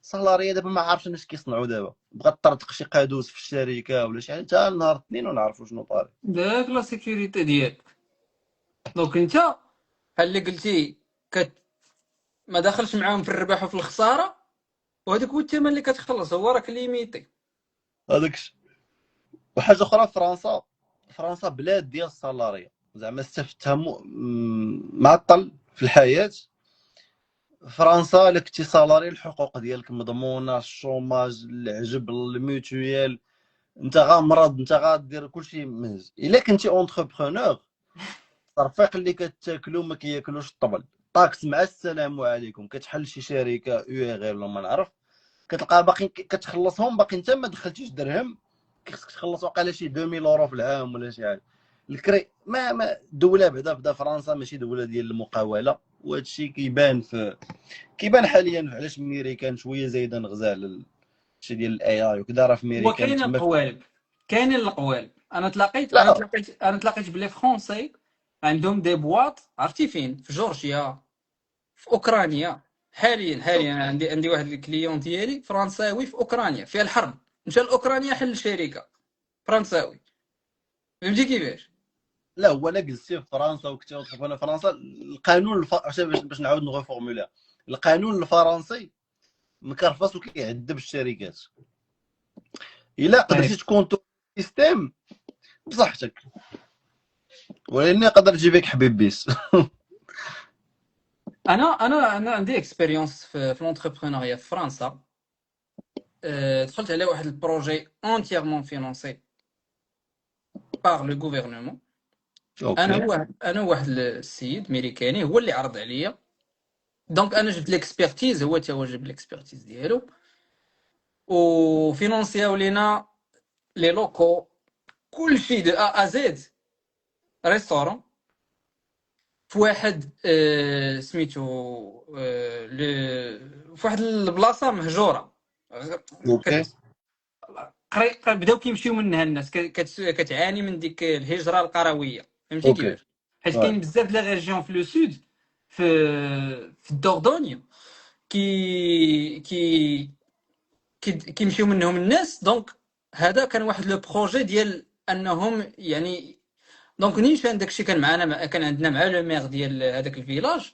الصالاريه دابا ما عارفش اش كيصنعوا دابا، بغات طرطق شي قادوس في الشركه ولا شي حاجه حتى نهار الاثنين ونعرفوا شنو طاري. داك لا سيكوريتي ديالك. دونك انت بحال اللي قلتي ما داخلش معاهم في الربح وفي الخساره، وهذاك هو الثمن اللي كتخلص، هو راك ليميتي. هذاك وحاجه اخرى، فرنسا بلاد ديال الصالاريه، زعما استفتها معطل في الحياه. فرنسا الا كنتي سالاري الحقوق ديالك مضمونه، الشوماج، العجب، الميتويال، انت غامرض، انت غادير كلشي مهز. الا كنتي اونتربرونور، الترفيق اللي كتاكلو ما كياكلوش الطبل، طاكس مع السلام عليكم، كتحل شي شركه او غير ولا ما نعرف، كتلقى باقي كتخلصهم باقي انت ما دخلتيش درهم، خصك تخلص واقيلا شي 2000 اورو في العام ولا شي حاجه. الكري ما الدوله بعدا فرنسا ماشي دوله ديال المقاوله، وهذا الشيء كيبان حاليا علاش الميريكان شويه زايده نغزى على الشيء ديال الاي اي وكذا، راه في هو ميريكان كاين تما القوالب، كاينين القوالب. انا تلاقيت انا لا تلاقيت انا تلاقيت بلي فرونسي عندهم دي بواط، عرفتي فين؟ في جورجيا، في اوكرانيا. حاليا عندي واحد الكليون ديالي فرنساوي في اوكرانيا، فيها الحرب، مشى لاوكرانيا حل شركه فرنساوي. فهمتي كيفاش؟ لا هو انا جلستي في فرنسا وكنت انا في فرنسا، القانون عشان باش نعاود نغوفورمولا، القانون الفرنسي مكرفص وكيعذب الشركات. الا قدرتي طيب. تكون سيستيم بصحتك، ولكن يقدر يجيبك حبيب بيس. انا عندي اكسبيريونس في لونتربرونيا في فرنسا. دخلت على واحد البروجي انتييرمون فينانسي بار لو غوفرنمون. اوكي انا واحد السيد ميريكاني هو اللي عرض عليا. دونك انا جبت ليكسبيرتيز، هو تا هو جاب ليكسبيرتيز ديالو، وفينونسياو لينا لي لوكو، كلشي دو ا زد. ريستورون في واحد سميتو في واحد البلاصه مهجوره. اوكي بداو كيمشيو منها الناس، كتعاني من ديك الهجره القرويه. فهمتي اوكي كيفاش؟ حيت واي كاين بزاف د لا ريجيون في لو سود، في في الدوردونيا، كي كي كيمشيو منهم الناس. دونك هذا كان واحد لو بروجي ديال انهم يعني، دونك نيشان داكشي كان معنا، كان عندنا مع لو مير ديال هذاك الفيلاج.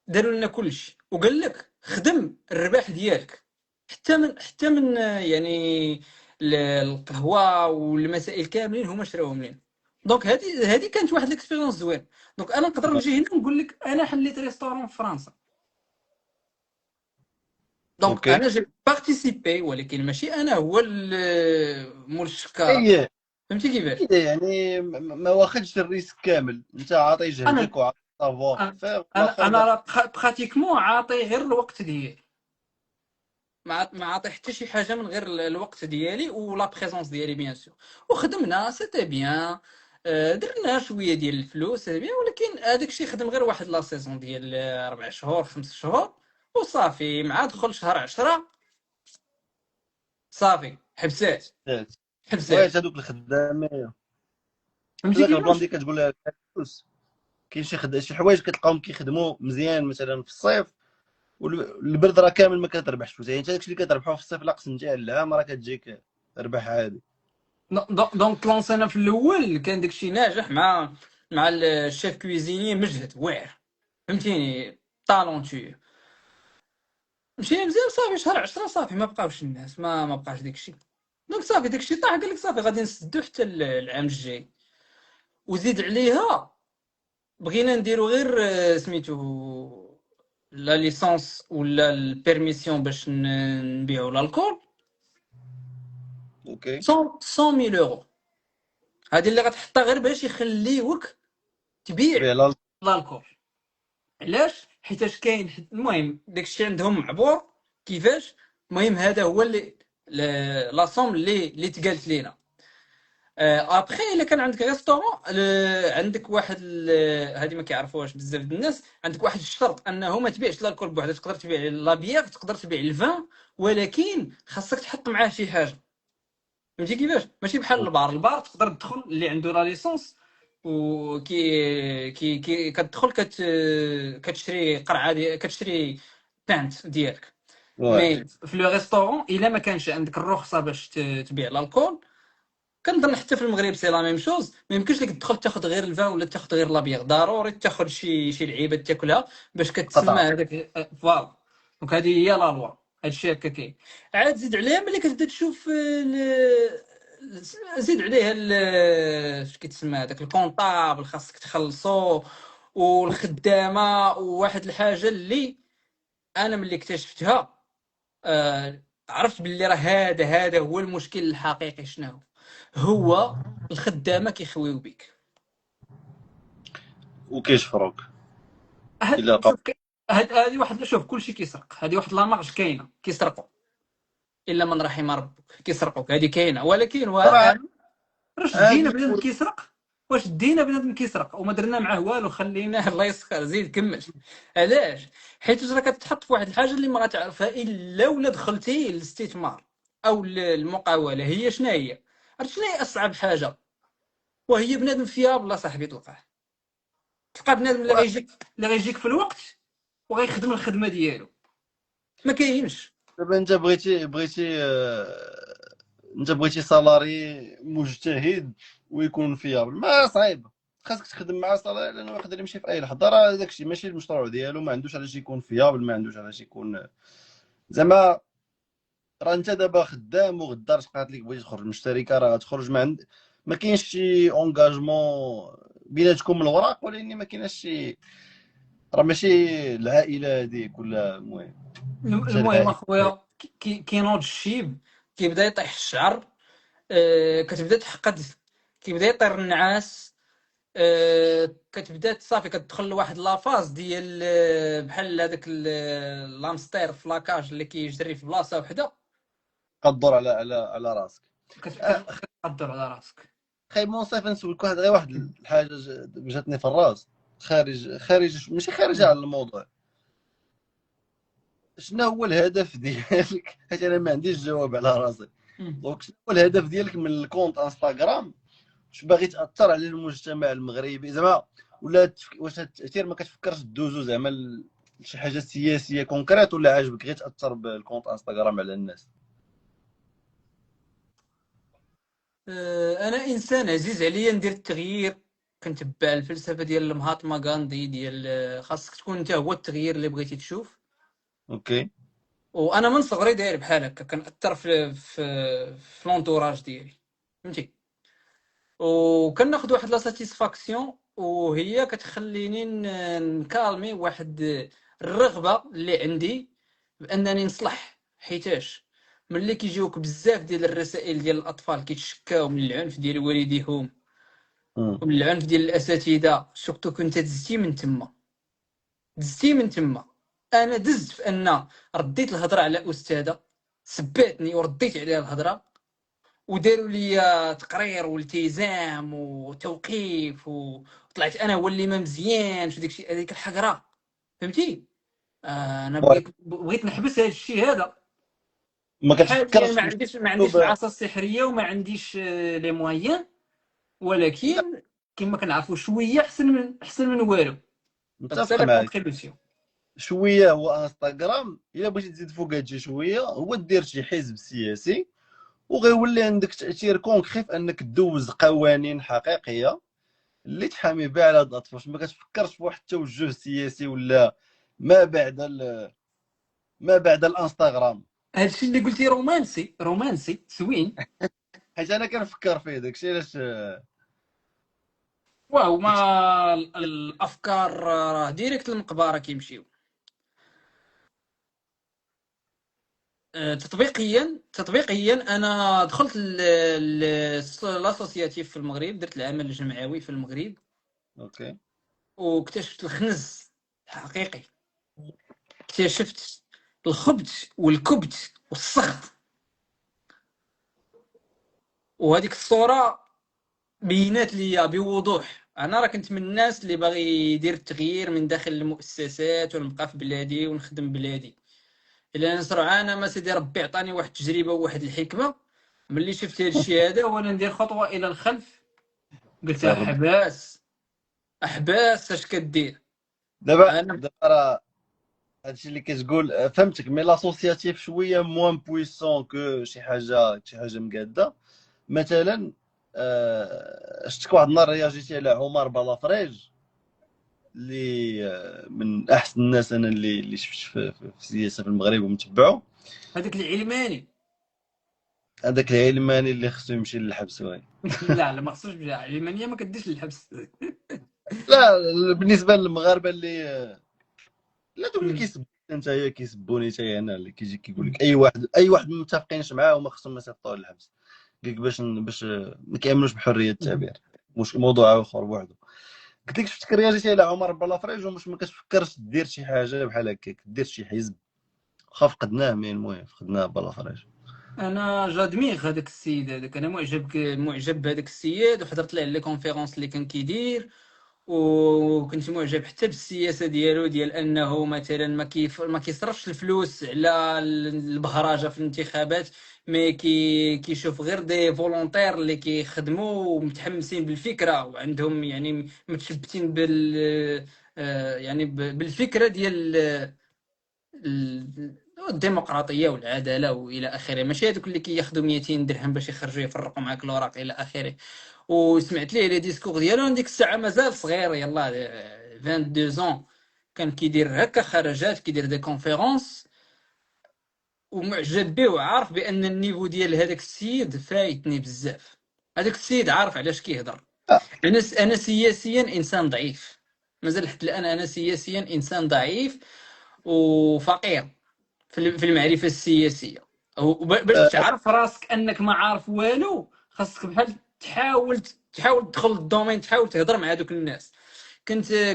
داروا لنا كلشي وقال لك خدم الرباح ديالك، حتى من يعني القهوه والمسائل كاملين هما شراوهم لنا. دونك هذه كانت واحد الاكسبيريونس زوين. دونك انا نقدر نجي هنا نقول لك انا حليت ريستورون في فرنسا. دونك اوكي انا جي بارتيسيبي، ولكن ماشي انا هو مول الشكاره. اي فهمتي كيفاش؟ يعني ما واخدش الريسك كامل، انت عاطي جهدك انا وعاطي سافوار انا فير انا الاخر. أنا راه براتيكمون عاطي غير الوقت ديالي، ما عاطي حتى شي حاجه من غير الوقت ديالي ولا بريزونس ديالي بيان سور. وخدمنا سيتي بيان، درنا شويه ديال الفلوس سيتي بيان، ولكن هذاك الشيء خدم غير واحد لا سيزون ديال 4 شهور 5 شهور وصافي. مع دخل شهر 10 صافي حبسات. واش حبسات. هذوك الخدامين فهمتي هذاك البلان كيفاش؟ اللي كتقول لها الفلوس، كاين شي حوايج كتلقاهم كيخدموا مزيان مثلا في الصيف، والبرد راه كامل ما كتربحش فلوس، يعني انت داكشي اللي كتربحو في الصيف لا قسمتيه على العام راه كتجيك ربح عادي. دونك لونسينا في الاول كان داكشي ناجح مع الشيف كويزيني مجهد واعر. فهمتيني؟ طالونتو. مشينا مزيان صافي شهر 10 صافي ما بقاوش الناس، ما بقاش داكشي. دونك صافي داكشي طاح، قال لك صافي غادي نسدو حتى العام الجاي. وزيد عليها بغينا نديرو غير سميتو لا ليسونس ولا البيرميسيون باش نبيعو الكول. اوكي 100 100 000 يورو. هذه اللي غتحطها غير باش يخليوك تبيع تبيع لا. الكول. علاش؟ حيتاش كاين المهم داكشي عندهم معبور كيفاش. المهم هذا هو اللي لا سوم اللي تقالت لينا. ابخي الا كان عندك ريستورون، عندك واحد هذه ما كيعرفوهاش بزاف د الناس، عندك واحد الشرط انه ما تبيعش الكول بوحدها. تقدر تبيع لا بيير، تقدر تبيع الفان، ولكن خاصك تحط معاه شي حاجه. فهمتي كيفاش؟ ماشي بحال البار تقدر تدخل اللي عنده لا ليسونس، وكي كتدخل كتشري قرعه كتشري بانت ديالك. واه. مي في لو ريستورون الا ما كانش عندك الرخصه باش تبيع الكول، كنظن حتى في المغرب سي لا ميم شوز، ما يمكنش لك تدخل تاخذ غير الفان ولا تاخذ غير لا بيغ، ضروري تاخذ شي لعيبه تاكلها باش كتسمى قطعه. هذاك. فوالا. دونك هذه هي لا لوا. هادشي هكا كاين. عاد زيد عليها ملي كتبدا تشوف زيد عليها اش كيتسمى هذاك الكونطابل خاصك تخلصو، والخدامه. وواحد الحاجه اللي انا ملي اكتشفتها، عرفت باللي راه هذا هو المشكل الحقيقي. شنو هو؟ الخدامه كيخويو بك. وكيشفروك الا هاد لقاو. شوف هادي واحد، شوف كلشي كيسرق. هادي واحد لا مارج كاينه كيسرقوا، الا من رحم ربك كيسرقوك. هادي كاينه، ولكن راه واش دينا هادي بنادم كيسرق؟ واش دينا بنادم كيسرق وما درنا معاه والو؟ خليناه الله يسخر. زيد كمل. علاش؟ حيت راك كتحط في واحد الحاجه اللي ما غتعرفها الا ولا دخلتي للاستثمار او المقاوله. هي شنو هي؟ عرفت شنو هي اصعب حاجه؟ وهي بنادم فيابل صاحبي. تلقى بنادم اللي غيجيك في الوقت وغيخدم الخدمه ديالو. ما كاينش. دابا انت بغيتي انت بغيتي سالاري مجتهد ويكون فيابل، ما صعيب. خاصك تخدم مع سالاري لانه يقدر يمشي في اي لحظه. راه داكشي ماشي المشروع ديالو، ما عندوش علاش يكون فيابل، ما عندوش علاش يكون زعما. راه انت دابا خدام وغدا شقات لك بغيتي تخرج من الشركه، راه غتخرج. ما كاينش شي اونغاجمون بيناتكم من الوراق، ولكن ما كايناش شي. راه ماشي العائله هذيك ولا المهم شركه المهم عائليه. اخويا، كينوض الشيب، كيبدا يطيح الشعر، كتبدا تحقد، كيبدا يطير النعاس. كتبدا صافي كتدخل لواحد لافاز ديال بحال هذاك الامستير في لاكاج اللي كيجري في بلاصه وحده. قدر على راسك. كتقدر على راسك. خاي منصف، نسولك واحد الحاجه جاتني في الراس، خارج ماشي خارج على الموضوع. شنو هو الهدف ديالك؟ حيت انا ما عنديش جواب على راسي. مم. دونك شنو هو الهدف ديالك من الكونت انستغرام؟ واش باغي تاثر على المجتمع المغربي زعما، ولا واش التاثير ما كتفكرش دوزو زعما لشي حاجه سياسيه كونكريت، ولا عاجبك غير تاثر بالكونت انستغرام على الناس؟ انا انسان عزيز عليا ندير التغيير. كنتبع الفلسفه ديال المهاتما غاندي ديال خاصك تكون انت هو التغيير اللي بغيتي تشوف. اوكي. وانا من صغري داير بحال هكا، كنأثر في لونطوراج ديالي. فهمتي؟ وكناخذ واحد لا ساتيسفاكسيون، وهي كتخليني نكالمي واحد الرغبه اللي عندي بانني نصلح. حيتاش ملي كيجيوك بزاف ديال الرسائل ديال الاطفال كيتشكاو من العنف ديال والديهم امم. ومن العنف ديال الاساتذه، سورتو كنت دزتي من تما. دزتي من تما. انا دزت في ان رديت الهضره على استاذه سباتني ورديت عليها الهضره، وداروا لي تقرير والتزام وتوقيف، وطلعت انا هو اللي ما مزيانش وديك الشيء هذيك الحقره. فهمتي؟ انا بغيت نحبس هذا الشيء هذا. ما حاليا كتفكرش ما عنديش باسلوب. العصا السحريه وما عنديش لي مويان، لا، ولكن كما كنعرفوا شويه احسن من والو. دونك سي متفق لا معك. كونتريبيسيون. شويه هو انستغرام، الا بغيتي تزيد فوق هادشي شويه هو دير شي حزب سياسي، وغيولي عندك تاثير كونكري في انك دوز قوانين حقيقيه اللي تحامي بها على هاد الاطفال. ما كتفكرش في واحد التوجه سياسي ولا ما بعد ما بعد الانستغرام. هذا الشيء اللي قلتي رومانسي رومانسي زوين. حيت انا كنفكر فيه داكشي علاش. واو ما داكشي. الافكار راه ديريكت للمقبره كيمشيو. تطبيقيا انا دخلت لاسوسياتيف في المغرب، درت العمل الجمعوي في المغرب. اوكي. واكتشفت الخنز الحقيقي، اكتشفت الخبث والكبت والسخط. وهذيك الصورة بينات ليا بوضوح. انا راه كنت من الناس اللي باغي يدير التغيير من داخل المؤسسات ونبقى في بلادي ونخدم بلادي. الا نصرع انا ما سيدي ربي عطاني واحد التجربه وواحد الحكمه. ملي شفت هذا الشيء هذا وانا ندير خطوه الى الخلف، قلت جرب. احباس، احباس اش كدير. دابا انا دابا راه هادشي اللي كتقول فهمتك، مي لاسوسياتيف شويه موان بويسون كو شي حاجه مقاده. مثلا شفتك واحد النهار رياجيتي على عمر بلافريج، اللي من احسن الناس انا اللي شفت في السياسه في المغرب ومتبعه. هذاك العلماني. هذاك العلماني اللي خصو يمشي للحبس واي. لا لا، ما خصوش بجا العلمانيه ما كديش للحبس. لا، بالنسبه للمغاربه اللي لا، دوك اللي مم. كيسبوا انت، هي كيسبوني حتى انا، اللي كيجي كيقول لك اي واحد ما متفقينش معاه وما خصهم ما يصيفطوه للحبس. قال لك باش ما كيامنوش بحريه التعبير. مش موضوع اخر بوحدو. قلت لك شفتك رياجيتي على عمر بلافريج، ومش ما كتفكرش دير شي حاجه بحال هكاك، دير شي حزب. واخا فقدناه، مي المهم فقدناه بلافريج. انا جادميغ هذاك السيد هذاك، انا معجب بهذاك السيد، وحضرت له لي كونفيرونس اللي كان كيدير. وكنت معجب حتى بالسياسه ديالو، ديال انه مثلا ما كيصرفش الفلوس على البهرجه في الانتخابات، مي كيشوف غير دي فولونتير اللي كيخدموا ومتحمسين بالفكره، وعندهم يعني متشبتين يعني بالفكره ديال ال- الديمقراطيه والعداله والى اخره. ماشي هذوك اللي كياخذوا 200 درهم باش يخرجوا يفرقوا معاك الاوراق الى اخره. وسمعت ليه لي ديسكور ديالو ديك الساعه مازال صغير، يلا 22 زون. كان كيدير هكا خرجات، كيدير دي كونفيرونس، ومعجب به وعارف بان النيفو ديال هذاك السيد فايتني بزاف. هذاك السيد عارف علاش كيهضر. انا سياسيا انسان ضعيف، مازال حتى الان انا سياسيا انسان ضعيف وفقير في المعرفه السياسيه. باش تعرف راسك انك ما عارف والو، خاصك بحال تحاول تدخل الدومين، تحاول تهضر مع دوك الناس.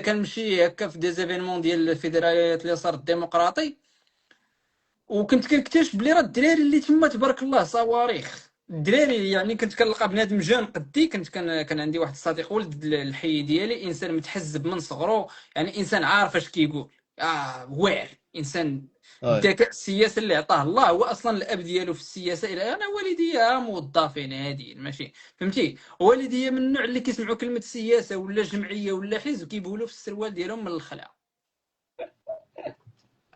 كنمشي هكا في دي زيفينمون ديال الفيدراليات اليسار الديمقراطي، وكنت كنكتشف بلي راه الدراري اللي تما تبارك الله صواريخ. الدراري يعني كنت كنلقى بنادم جون قدي. كان عندي واحد الصديق ولد الحي ديالي، انسان متحزب من صغره، يعني انسان عارف اش كيقول، واعر انسان. هاي. الذكاء السياسي اللي عطاه الله، هو اصلا الاب ديالو في السياسه. الى انا والدي موظفين عاديين ماشي، فهمتي؟ والدي من النوع اللي كيسمعوا كلمه سياسه ولا جمعيه ولا حزب كيبولوا في السروال ديالهم من الخلع.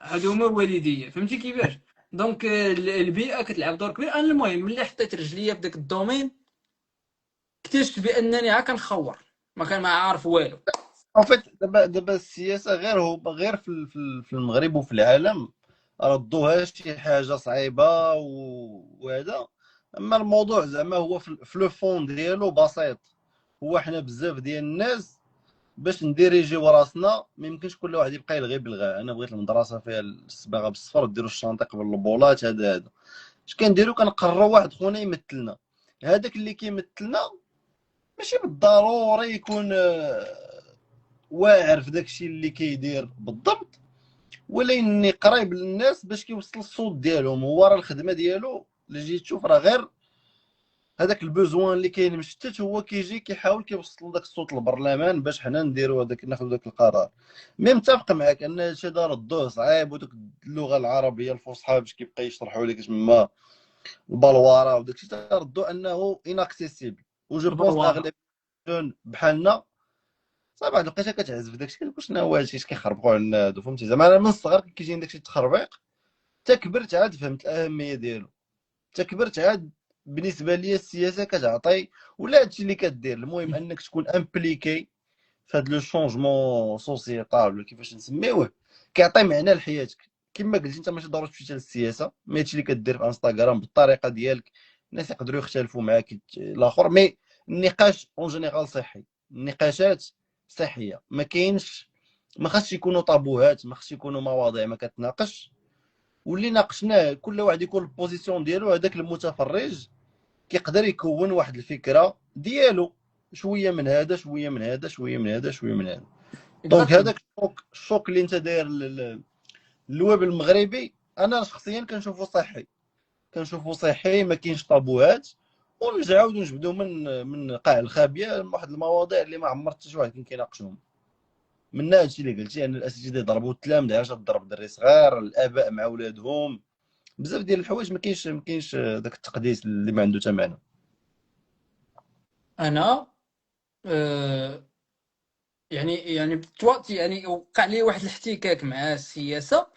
هادو هما والديا، فهمتي كيفاش؟ دونك البيئه كتلعب دور كبير. انا المهم ملي حطيت رجليا في داك الدومين، اكتشفت بانني عا كنخور، ما كان ما عارف والو. ان فيت دابا السياسه غير في المغرب وفي العالم ردوها شي حاجه صعيبه وهذا. اما الموضوع زعما هو في لو فون ديالو بسيط. هو حنا بزاف ديال الناس باش نديريجيو راسنا، ما يمكنش كل واحد يبقى يلغي بالغاء. انا بغيت المدرسه فيها الصباغه بالصفر، ديروا الشانطي قبل البولات، هذا اش كنديروا؟ كنقرروا واحد خونا يمثلنا. هذاك اللي كيمثلنا ماشي بالضروري يكون واعر في داكشي اللي كيدير بالضبط، ولكن قريب للناس باش كيوصل الصوت ديالهم. هو راه الخدمه ديالو اللي جيت تشوف راه غير هذاك البوزوان اللي كاين مشتت، هو كيجي كيحاول كيوصل داك الصوت للبرلمان باش حنا نديروا هذاك، ناخذ داك القرار. مي متفق معك ان هادشي دا ردوه صعيب، ودوك اللغه العربيه الفصحى باش كيبقى يشرحوا لك تما البلواره وداك الشيء، ردوا انه اناكسيسيبل. وجو بونس البلوار. اغلب جون بحالنا صافي بعد لقيتها كتعزف داكشي، كتقول شنو هو هادشي، اش كيخربقوا على هادو، فهمتي؟ زعما انا من الصغر كيجيني داكشي التخربيق، حتى كبرت عاد فهمت الاهميه ديالو. حتى كبرت عاد بالنسبه لي السياسه كتعطي، ولا هادشي اللي كدير، المهم انك تكون امبليكي في هاد لو شونجمون سوسيتال ولا كيفاش نسميوه، كيعطي معنى لحياتك. كما قلتي انت ماشي ضروري تمشي للسياسه، مي هادشي اللي كدير في انستغرام بالطريقه ديالك، الناس يقدروا يختلفوا معاك الاخر، مي النقاش اون جينيرال صحي. النقاشات صحيه، ما كاينش، ما خاصش يكونوا طابوهات، ما خاصش يكونوا مواضيع ما كتناقش. واللي ناقشناه كل واحد يكون البوزيسيون ديالو. هذاك المتفرج كيقدر يكون واحد الفكره ديالو، شويه من هذا، شويه من هذا، شويه من هذا، شويه من هذا. دونك اكزاكتوم. هذاك الشوك اللي انت داير للويب المغربي، انا شخصيا كنشوفو صحي، كنشوفو صحي، ما كاينش طابوهات، ونعاودو نجبدو من قاع الخابيه واحد المواضيع اللي ما عمرت حتى شي واحد كان كيناقشهم. من هادشي اللي قلتي ان الاساتذه يضربوا التلامذه، علاش تضرب الدري صغار، الاباء مع ولادهم، بزاف ديال الحوايج ما كاينش داك التقديس اللي ما عنده حتى معنى. انا آه يعني يعني وقع لي واحد الاحتكاك مع السياسه،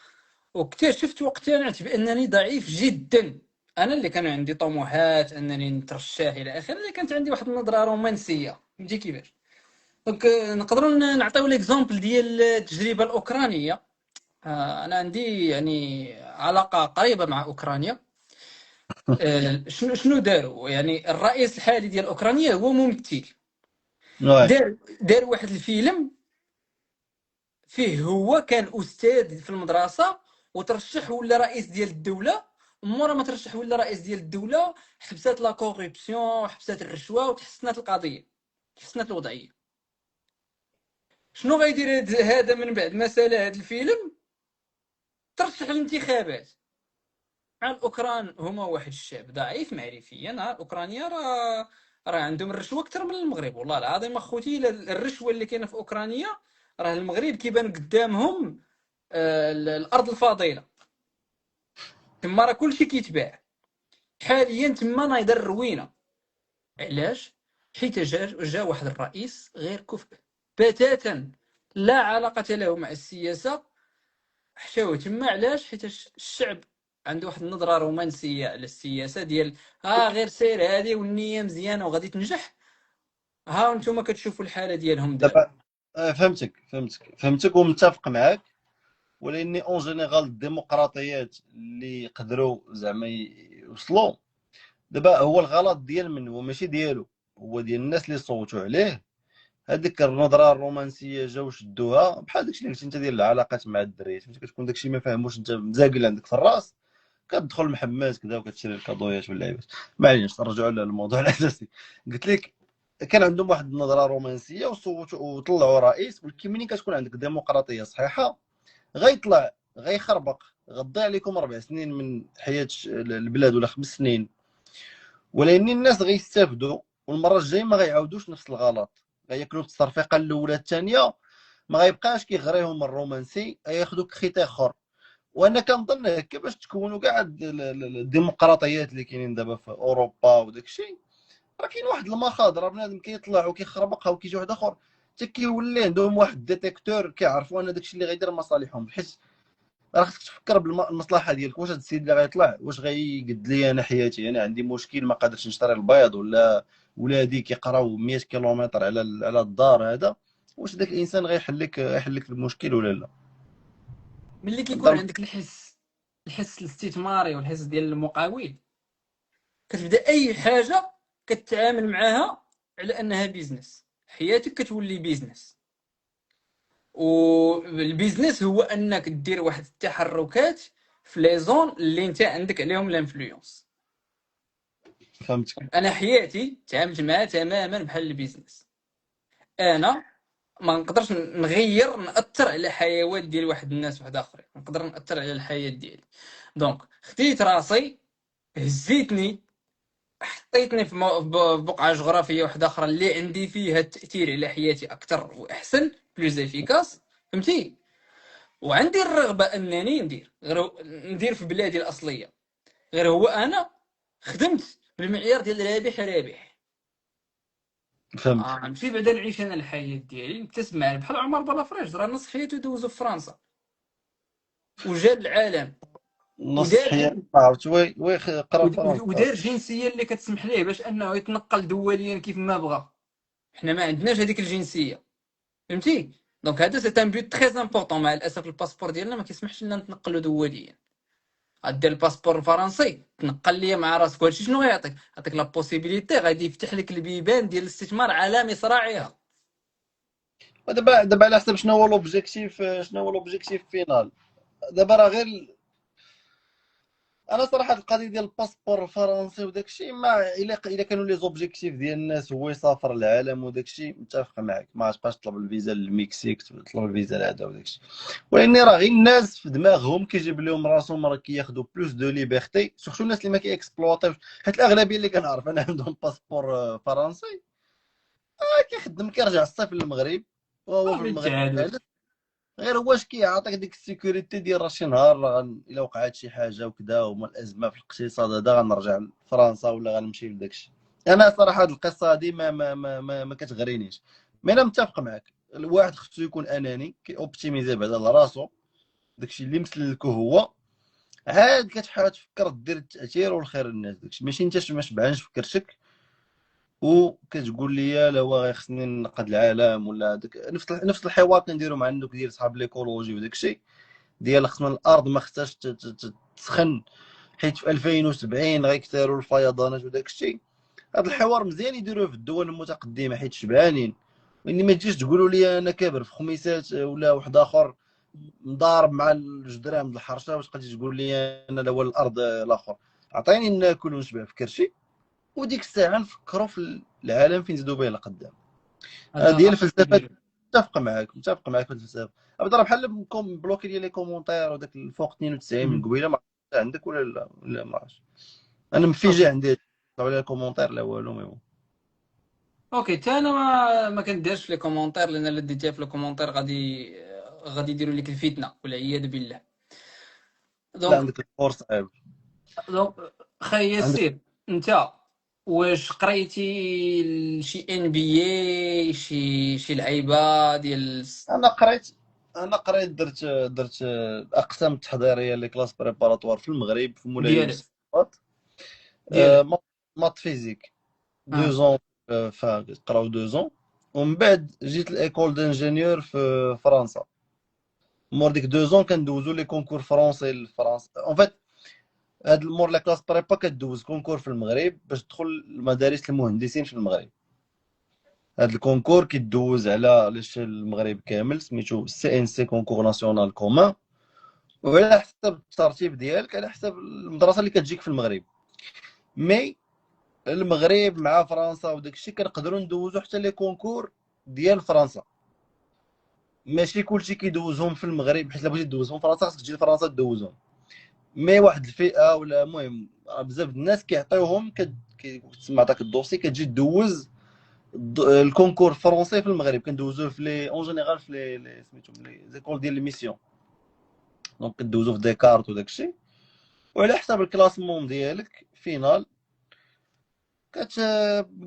واكتشفت واقتنعت بانني ضعيف جدا. انا اللي كان عندي طموحات انني نترشح الى اخره، اللي كانت عندي واحد النظره رومانسيه، فهمتي كيفاش. دونك نقدروا نعطيو ليكزامبل ديال التجربه الاوكرانيه. انا عندي يعني علاقه قريبه مع اوكرانيا. شنو داروا؟ يعني الرئيس الحالي ديال اوكرانيا هو ممثل. واه. دار واحد الفيلم فيه هو كان استاذ في المدرسه، وترشح ولا رئيس ديال الدوله. ومورا ما ترشح ولا رئيس ديال الدوله، حبسات لا كوربسيون وحبسات الرشوه وتحسنت القضيه، تحسنت الوضعيه. شنو غيدير هذا من بعد ما سال هذا الفيلم؟ ترشح للانتخابات. مع الاوكران هما واحد الشعب ضعيف معرفيا. اوكرانيا راه عندهم الرشوه اكثر من المغرب، والله العظيم اخوتي. الرشوه اللي كاينه في اوكرانيا، راه المغرب كيبان قدامهم الارض الفاضله. تما راه كلشي كيتباع حاليا. تما نايض الروينه. علاش؟ حيت جا واحد الرئيس غير كفء بتاتا، لا علاقه له مع السياسه. حشاو تما. علاش؟ حيت الشعب عنده واحد النظره رومانسيه على السياسه، ديال غير سير هذه والنيه مزيانه وغادي تنجح. انتم كتشوفوا الحاله ديالهم دابا. دابا فهمتك ومتفق معاك، ولاني اون جينيرال الديمقراطيات اللي يقدروا زعما يوصلوا، دابا هو الغلط ديال من هو ماشي ديالو، هو ديال الناس اللي صوتوا عليه. هذيك النظره الرومانسيه جاو شدوها بحال داكشي اللي قلتي انت ديال العلاقات مع الدريات، فهمتي، كتكون داكشي ما فاهموش انت مزاقل عندك في الراس، كتدخل محمات كذا وكتشري الكادويات واللعيبات. ما عليناش، نرجعوا للموضوع الاساسي. قلت لك كان عندهم واحد النظره رومانسيه وصوتوا وطلعوا رئيس، ولكن ملي كتكون عندك ديمقراطيه صحيحه غيطلع غيخربق، غضيع عليكم 4 سنين من حياه البلاد ولا 5 سنين، ولكن الناس غيستافدوا، والمره الجايه ما غيعاودوش نفس الغلط، غياكلوا في التصرفيقه الاولى الثانيه، ما غيبقاش كيغريهم الرومانسي، غياخذوا خيط اخر. وانا كنظن هكا باش تكونوا كاع الديمقراطيات اللي كاينين دابا في اوروبا وداك الشيء، راه كاين واحد المخاضره، بنادم كيطلع وكيخربقها وكيجي واحد اخر حتى كيولي عندهم واحد الديتيكتور كيعرفوا ان داك الشيء اللي غيدير مصالحهم. حيت راه خصك تفكر بالمصلحه ديالك. واش هذا السيد اللي غيطلع واش غيقد لي انا حياتي؟ انا عندي مشكل ما قادرش نشتري البيض، ولا ولادي كيقراو 100 كيلومتر على الدار، هذا واش داك الانسان غيحل لك المشكل ولا لا؟ ملي كيكون نظن. عندك الحس الاستثماري والحس ديال المقاول، كتبدا اي حاجه كتعامل معاها على انها بيزنس. حياتك كتولي بيزنس. والبيزنس هو انك دير واحد التحركات في لي زون اللي انت عندك عليهم الانفلونس. فهمتك. انا حياتي تعاملت معها تماما بحال البيزنس. انا ما نقدرش ناثر على حيوات ديال واحد الناس واحد اخرين، نقدر ناثر على الحياه ديالي. دونك خديت راسي، هزيتني، حطيتني في بقعه جغرافيه واحده اخرى اللي عندي فيها التاثير على حياتي اكثر واحسن، بلوز افيكاس، فهمتي. وعندي الرغبه انني ندير في بلادي الاصليه. غير هو انا خدمت بالمعيار ديال رابح. فهمت. نمشي بعدا نعيش انا الحياه ديالي، نكتسب معرفة. بحال عمر بلافريج راه نص حياته دوزو في فرنسا وجا العالم. نص ودار حياه ما عرفت وي قرا فرنسا. ودار جنسيه اللي كتسمح ليه باش انه يتنقل دوليا كيف ما بغى. حنا ما عندناش هذيك الجنسيه، فهمتي. دونك هذا سي ان بيوت تري امبورطون. مع الاسف الباسبور ديالنا ما كيسمحش لنا نتنقلوا دوليا. غدير الباسبور الفرنسي تنقل لي مع راسك، وهادشي شنو غيعطيك؟ يعطيك لا بوسيبيليتي، غادي يفتح لك البيبان ديال الاستثمار على مصراعيها. ودابا على حسب شنو هو لوبجيكتيف فينال. دابا راه غير انا صراحه القضيه ديال الباسبور الفرنسي وداك الشيء، ما الا كانوا لي زوبجيكتيف ديال الناس هو يسافر العالم وداك الشيء، متفق معك، ما تبقاش تطلب الفيزا للمكسيك، تطلب الفيزا لهذا وداك الشيء. ولكن راه غير الناس في دماغهم كيجيب لهم راسهم راه كياخذوا بلوس دو ليبرتي، سورتو الناس اللي ما كيكسبلوطيوش. حيت الاغلبيه اللي كنعرف انا عندهم باسبور فرنسي، كيخدم كيرجع الصيف للمغرب، وهو في صافي المغرب التعادل. جالس. غير واش كيعطيك ديك السيكوريتي ديال راه شي نهار الا وقعت شي حاجه وكذا وما الازمه في الاقتصاد هذا غنرجع لفرنسا ولا غنمشي لداك الشيء. انا صراحه هاد القصه هادي ما كتغرينيش. مي انا متفق معك، الواحد خصو يكون اناني، اوبتيميزي بعدا لراسو، داكشي اللي مسلكو هو، عاد كتحاول تفكر دير التاثير والخير للناس، داكشي ماشي انت ما شبعانش في كرشك وكتقول لي لا هو خصني ننقذ العالم ولا هذاك. نفس الحوار كنديرو مع دوك ديال صحاب ليكولوجي وداك الشيء، ديال خصنا الارض ما خصهاش تسخن، حيت في 2070 غيكثروا الفيضانات وداك الشيء. هذا الحوار مزيان يديروه في الدول المتقدمه حيت شبعانين. واني ما تجيش تقولوا لي انا كابر في خميسات ولا واحد اخر مضارب مع الجدران د الحرشه، واش غادي تقول لي انا لا هو الارض الاخر. عطيني ناكل ونشبع في كرشي، وديك الساعه نفكروا في العالم فين نزيدوا به لقدام. هذا هذه هي الراي الفلسفه. كبير. متفق معك في الفلسفه. راه بحال بلوكي ديال لي كومونتير وداك الفوق 92 من قبيله، ما عرفتش عندك ولا لا ولا ما عرفتش. انا مفيجئ اوكي. عندي على الكومونتير لا والو مي بون. اوكي، تا انا ما كنديرش في لي كومونتير، لان الا ديتيها في لي كومونتير غادي يديروا لك الفتنه والعياذ بالله. لا دونك عندك الفرصه عيب. دونك خي عندك. ياسين، انت واش قريتي شي ان بي اي، شي لعيبه ديال انا قريت انا قريت درت الاقسام التحضيريه لي كلاس بريباراتوار في المغرب في مولاي ديالك يوسف الصفات. ديالك مات فيزيك دو اه. زون، قراو دو زون. ومن بعد جيت الايكول دانجينيور في فرنسا. مور ديك دو زون كندوزو لي كونكور فرونسي لفرنسا اون فيت. هاد المور لا كلاس بريبا كدوز كونكور في المغرب باش تدخل المدارس المهندسين في المغرب. هاد الكونكور كيدوز على المغرب كامل، سميتو سي ان سي كونكور ناسيونال كومان. وعلى حسب الترتيب ديالك على حسب المدرسه اللي كتجيك في المغرب. مي المغرب مع فرنسا وداك الشيء كنقدروا ندوزو حتى لي كونكور ديال فرنسا. ماشي كلشي كيدوزهم في المغرب، حيت الا بغيتي دوزهم في فرنسا خاصك تجي لفرنسا دوزهم. مي واحد الفئه ولا المهم بزاف د الناس كيعطيوهم كتسمى عطاك الدوسي كتجي دوز الكونكور فرونسي في المغرب. كندوزوه في لي اون جينيرال في سميتهم لي زيكول ديال الميسيون. دونك كدوزو في ديكارت وداك الشيء، وعلى حسب الكلاسمون ديالك فينال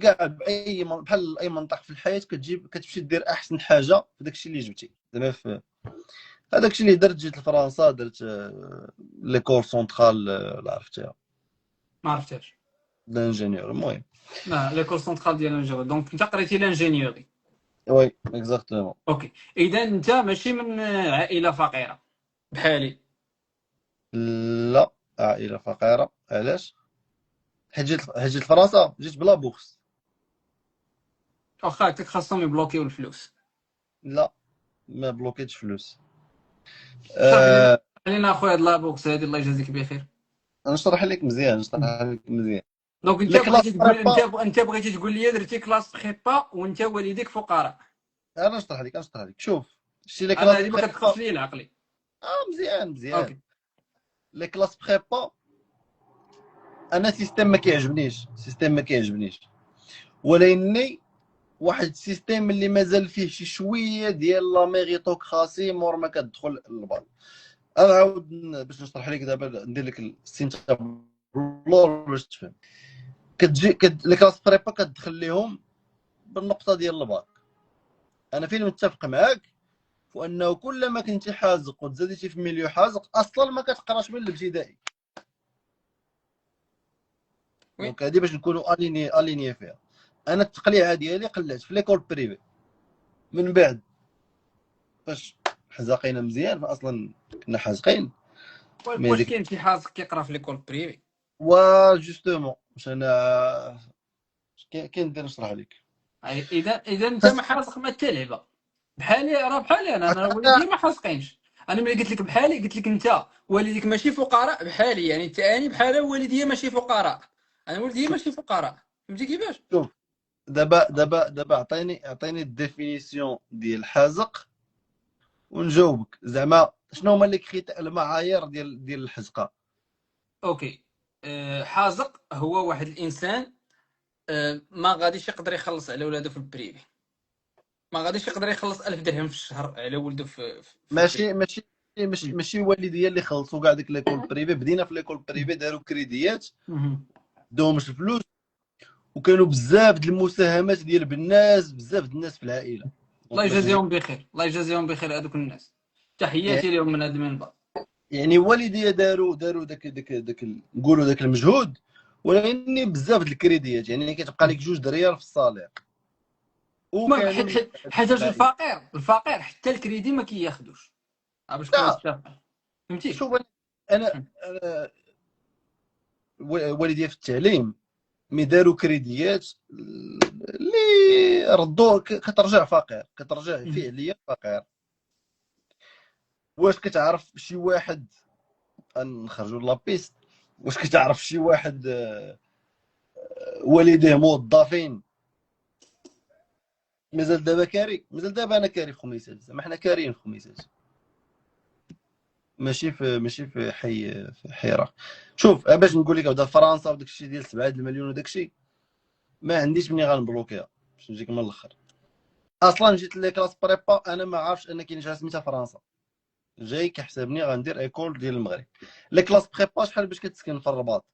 كاع باي بحال اي منطق في الحياه كتمشي دير احسن حاجه في داك الشيء اللي جبتي. زعما في هذاك الشيء اللي درت، جيت لفرنسا درت ليكول سونترال اللي عرفتيها ما عرفتهاش. لانجينيور المهم. لا، ليكول سونترال ديال الانجينيور، دونك انت قريتي لانجينيوري. وي اكزاكتومون. اوكي، اذا انت ماشي من عائله فقيره بحالي. لا عائله فقيره علاش؟ حيت جيت لفرنسا جيت بلا بوكس. واخا هكاك خاصهم يبلوكيو الفلوس. لا ما بلوكيتش فلوس. صافي، آه خلينا اخويا هاد لابوكس هادي الله يجازيك بخير. نشرح لك مزيان. دونك انت لي بغيتي كلاس تقول، بريبا. انت بغيتي تقول لي درتي كلاس بريبا وانت والديك فقراء. انا نشرح لك شوف. شتي لي انا كلاس هذه ما بريبا. كتدخلش لي العقلي. مزيان. اوكي. لي كلاس بريبا انا سيستيم ما كيعجبنيش. ولكني واحد السيستيم اللي مازال فيه شي شويه ديال لا ميريتوكراسي مور ما كتدخل للبال. انا عاود باش نشرح لك دابا ندير لك السينتابلور باش تفهم. لي كلاس بريبا كتدخل ليهم بالنقطه ديال الباك. انا فين متفق معاك وانه كلما كنتي حازق وتزاديتي في مليو حازق اصلا ما كتقراش من الابتدائي. وي. دونك هادي باش نكونوا اليني فيها. انا التقليعه ديالي قلعت في ليكول بريفي، من بعد فاش حزاقينا مزيان اصلا كنا حازقين. مي واش ديك كاين شي حاجه كيقرا في ليكول بريفي؟ جوستومون باش انا كاين ندير نشرح لك. اذا انت بس ما حاسق ما حتى لعبه. بحالي، راه بحالي انا انا والدي ما حاسقينش. انا ملي قلت لك بحالي قلت لك انت والديك ماشي فقراء بحالي، يعني انت اني بحال والديا ماشي فقراء، انا والديا شوف ماشي فقراء. فهمتي كيفاش؟ شوف، دابا اعطيني الديفينيسيون ديال حازق ونجاوبك. زعما شنو هما لي المعايير ديال الحزقه؟ اوكي. حازق هو واحد الانسان ما غاديش يقدر يخلص على ولاده في البريفي، ما غاديش يقدر يخلص 1000 درهم في الشهر على ولده في البريفي. ماشي والديا اللي خلصوا كاع ديك ليكول بريفي. بدينا في ليكول بريفي، داروا كريديات، مهم. داوهمش الفلوس، وكانوا بزاف د المساهمات ديال الناس، بزاف د الناس في العائله. الله دونك باش نجي يجازيهم بخير، الله يجازيهم بخير هذوك الناس، يعني تحياتي لهم من هذا المنبر. والديا داروا داك نقولوا داك المجهود، ولكن بزاف د الكريديات، يعني كتبقى لك 2 د ريال في الصالير، المهم وكانوا من حيت العائله. الفقير حتى الكريدي ما كياخذوش، باش نكونوا لا متفقين. فهمتي؟ شوف، انا والديا في التعليم مي داروا كريديات اللي ردوا، كترجع فقير، كترجع فعليا فقير. واش كتعرف شي واحد، نخرجوا لابيست، واش كتعرف شي واحد والديه موظفين مازال دابا كاري؟ مازال دابا انا كاري في خميسات، زعما حنا كاريين في خميسات، ماشي في حي راه. شوف باش نقول لك هذا فرنسا وداك الشيء ديال 7 المليون وداك الشيء، ما عنديش مني غنبلوكيها باش نجيك من الاخر. اصلا جيت لي كلاس بريبا، انا ما عارفش ان كاين شي حاجه سميتها فرنسا، جاي كيحسبني غندير ايكول ديال المغرب. لي كلاس بريبا شحال باش كتسكن في الرباط؟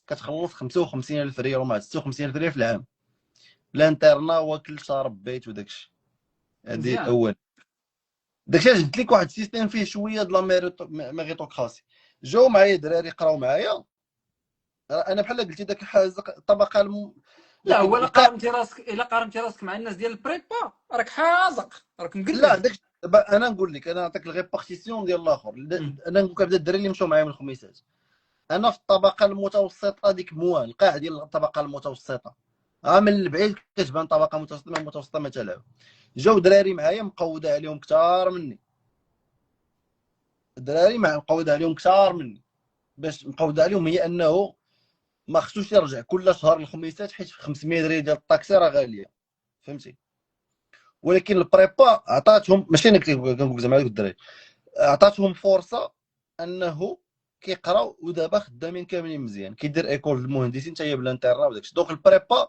كتخلص 55,000 ريال وما 56,000 ريال في العام. الانترنا واكل شارب بيت وداك الشيء. هذه مزيان. اول. داكشي علاش قلت لك واحد السيستيم فيه شويه د لا ميريتوكراسي. جاو معايا دراري قراو معايا، انا بحال قلتي داك حازق الطبقه لا، داك هو القاع. الا قارنتي راسك مع الناس ديال البريبا راك حازق، راك لا مقلب. داك دابا انا نقول لك، انا نعطيك الريبارتيسيون ديال الاخر. انا نقول لك بدا الدراري اللي مشاو معايا من الخميسات، انا في الطبقه المتوسطه ديك موان، القاع ديال الطبقه المتوسطه. من البعيد كتبان طبقه متوسطه، ما متوسطه ما تلعب. جاو دراري معايا مقوده عليهم كثار مني، الدراري مقوده عليهم كثار مني. باش مقوده عليهم هي انه ما خصوش يرجع كل شهر الخميسات، حيت 500 ريال ديال الطاكسي راه غاليه، فهمتي. ولكن البريبا عطاتهم، ماشي انا كنقول زعما هذوك الدراري، عطاتهم فرصه انه كيقراو، ودابا خدامين كاملين مزيان، كيدير ايكول المهندسين حتى هي بالانترنا وداكشي. دونك البريبا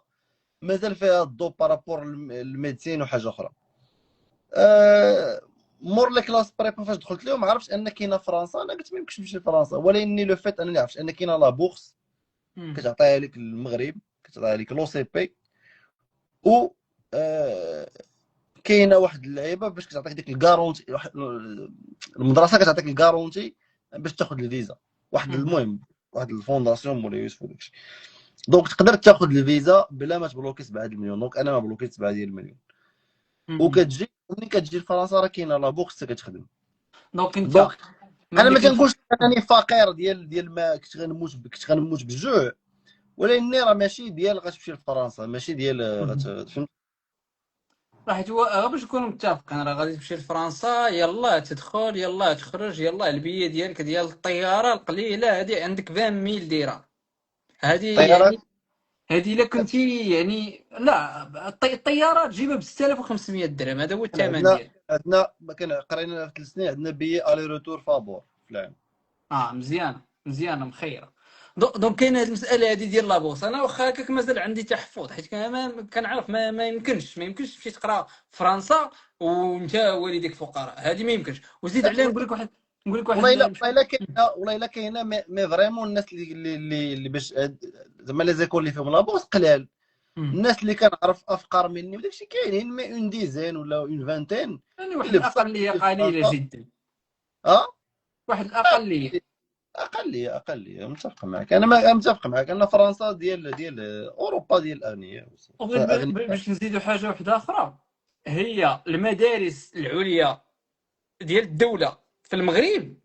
مازال فيها الضو بارابور الميديسين وحاجه اخرى. مور لي كلاس بريبا فاش دخلت لهم عرفت ان كاينه فرنسا. انا قلت ما يمكنش نمشي لفرنسا، ولكن لو فيت انني عرفت ان كاينه لا بورس كتعطيها لك المغرب، كتعطيها لك لو سي بي، و كاينه واحد اللعيبه باش كتعطيك ديك الكارونتي، المدرسه كتعطيك الكارونتي باش تاخذ الفيزا. واحد المهم واحد الفونداسيون مولا يوسف وداكشي. دونك تقدر تاخذ الفيزا بلا ما تبلوكي 7 المليون. دونك انا ما بلوكيت 7 ديال المليون. وكتجي ملي كتجي لفرنسا راه كاينه لا بورس كتخدم. دونك انت دونك انا ملي ما كنت. تنقولش انني فقير ديال ما كنت غنموت بالجوع، ولكن راه ماشي ديال غتمشي لفرنسا، ماشي ديال فهمت. راح باش نكونوا متفقين، راه غادي تمشي لفرنسا، يلا تدخل يلا تخرج، يلا البيه ديالك ديال الطياره القليله هذه عندك 20 ميل ديرهم. هذه الطيارات يعني هذه الا كنتي يعني لا الطياره تجيبها ب 6500 درهم، هذا هو الثمن عندنا ديالها. عندنا ما كان قرينا في 3 سنين، عندنا بيي الي روتور فابور في العام. مزيان مزيان مخيره. دونك كاينه هذه المساله هذه ديال لابوس. انا واخا هكاك مازال عندي تحفظ، حيت كنعرف ما يمكنش تمشي تقرا في فرنسا وانت والديك فقراء، هذه ما يمكنش. وزيد عليها والله الا كاينه، والله الا كاينه، مي فريمون الناس اللي باش زعما لي زيكول اللي فيهم لابوس قلال. مم. الناس اللي كنعرف افقر مني وداكشي كاينين، مي اون ديزين ولا اون فانتين يعني واحد اللي بصح الاقليه في قليله فرنسا. جدا، اه واحد الاقليه. اقليه متفق معك. انا ما متفق معك ان فرنسا ديال اوروبا ديال الاغنياء، وغير فاغنياء. باش نزيدوا حاجه واحده اخرى، هي المدارس العليا ديال الدوله في المغرب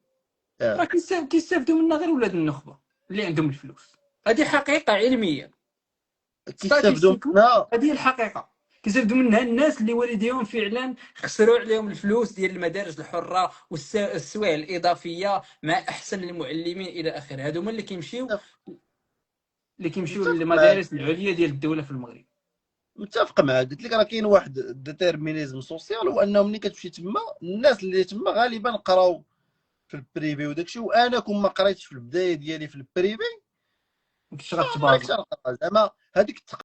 راه آه. كيستافدوا منها غير ولاد النخبه اللي عندهم الفلوس. هذه حقيقه علميه، كيستافدوا ستاتيستيكو، منها. هذه الحقيقه. كيستافدوا منها الناس اللي والديهم فعلا خسروا عليهم الفلوس ديال المدارس الحره والسوايع الاضافيه مع احسن المعلمين الى اخره. هادو هما اللي كيمشيو متفق معك، للمدارس العليا ديال الدوله في المغرب. متفق معك. قلت لك راه كاين واحد ديتيرمينيزم سوسيال، هو انه ملي كتمشي تما الناس اللي تما غالبا قراو في البريفي وداكشي، وانا كون ما قريتش في البدايه ديالي في البريفي كنتش فمالكش غتبازا. نقرا زعما هذيك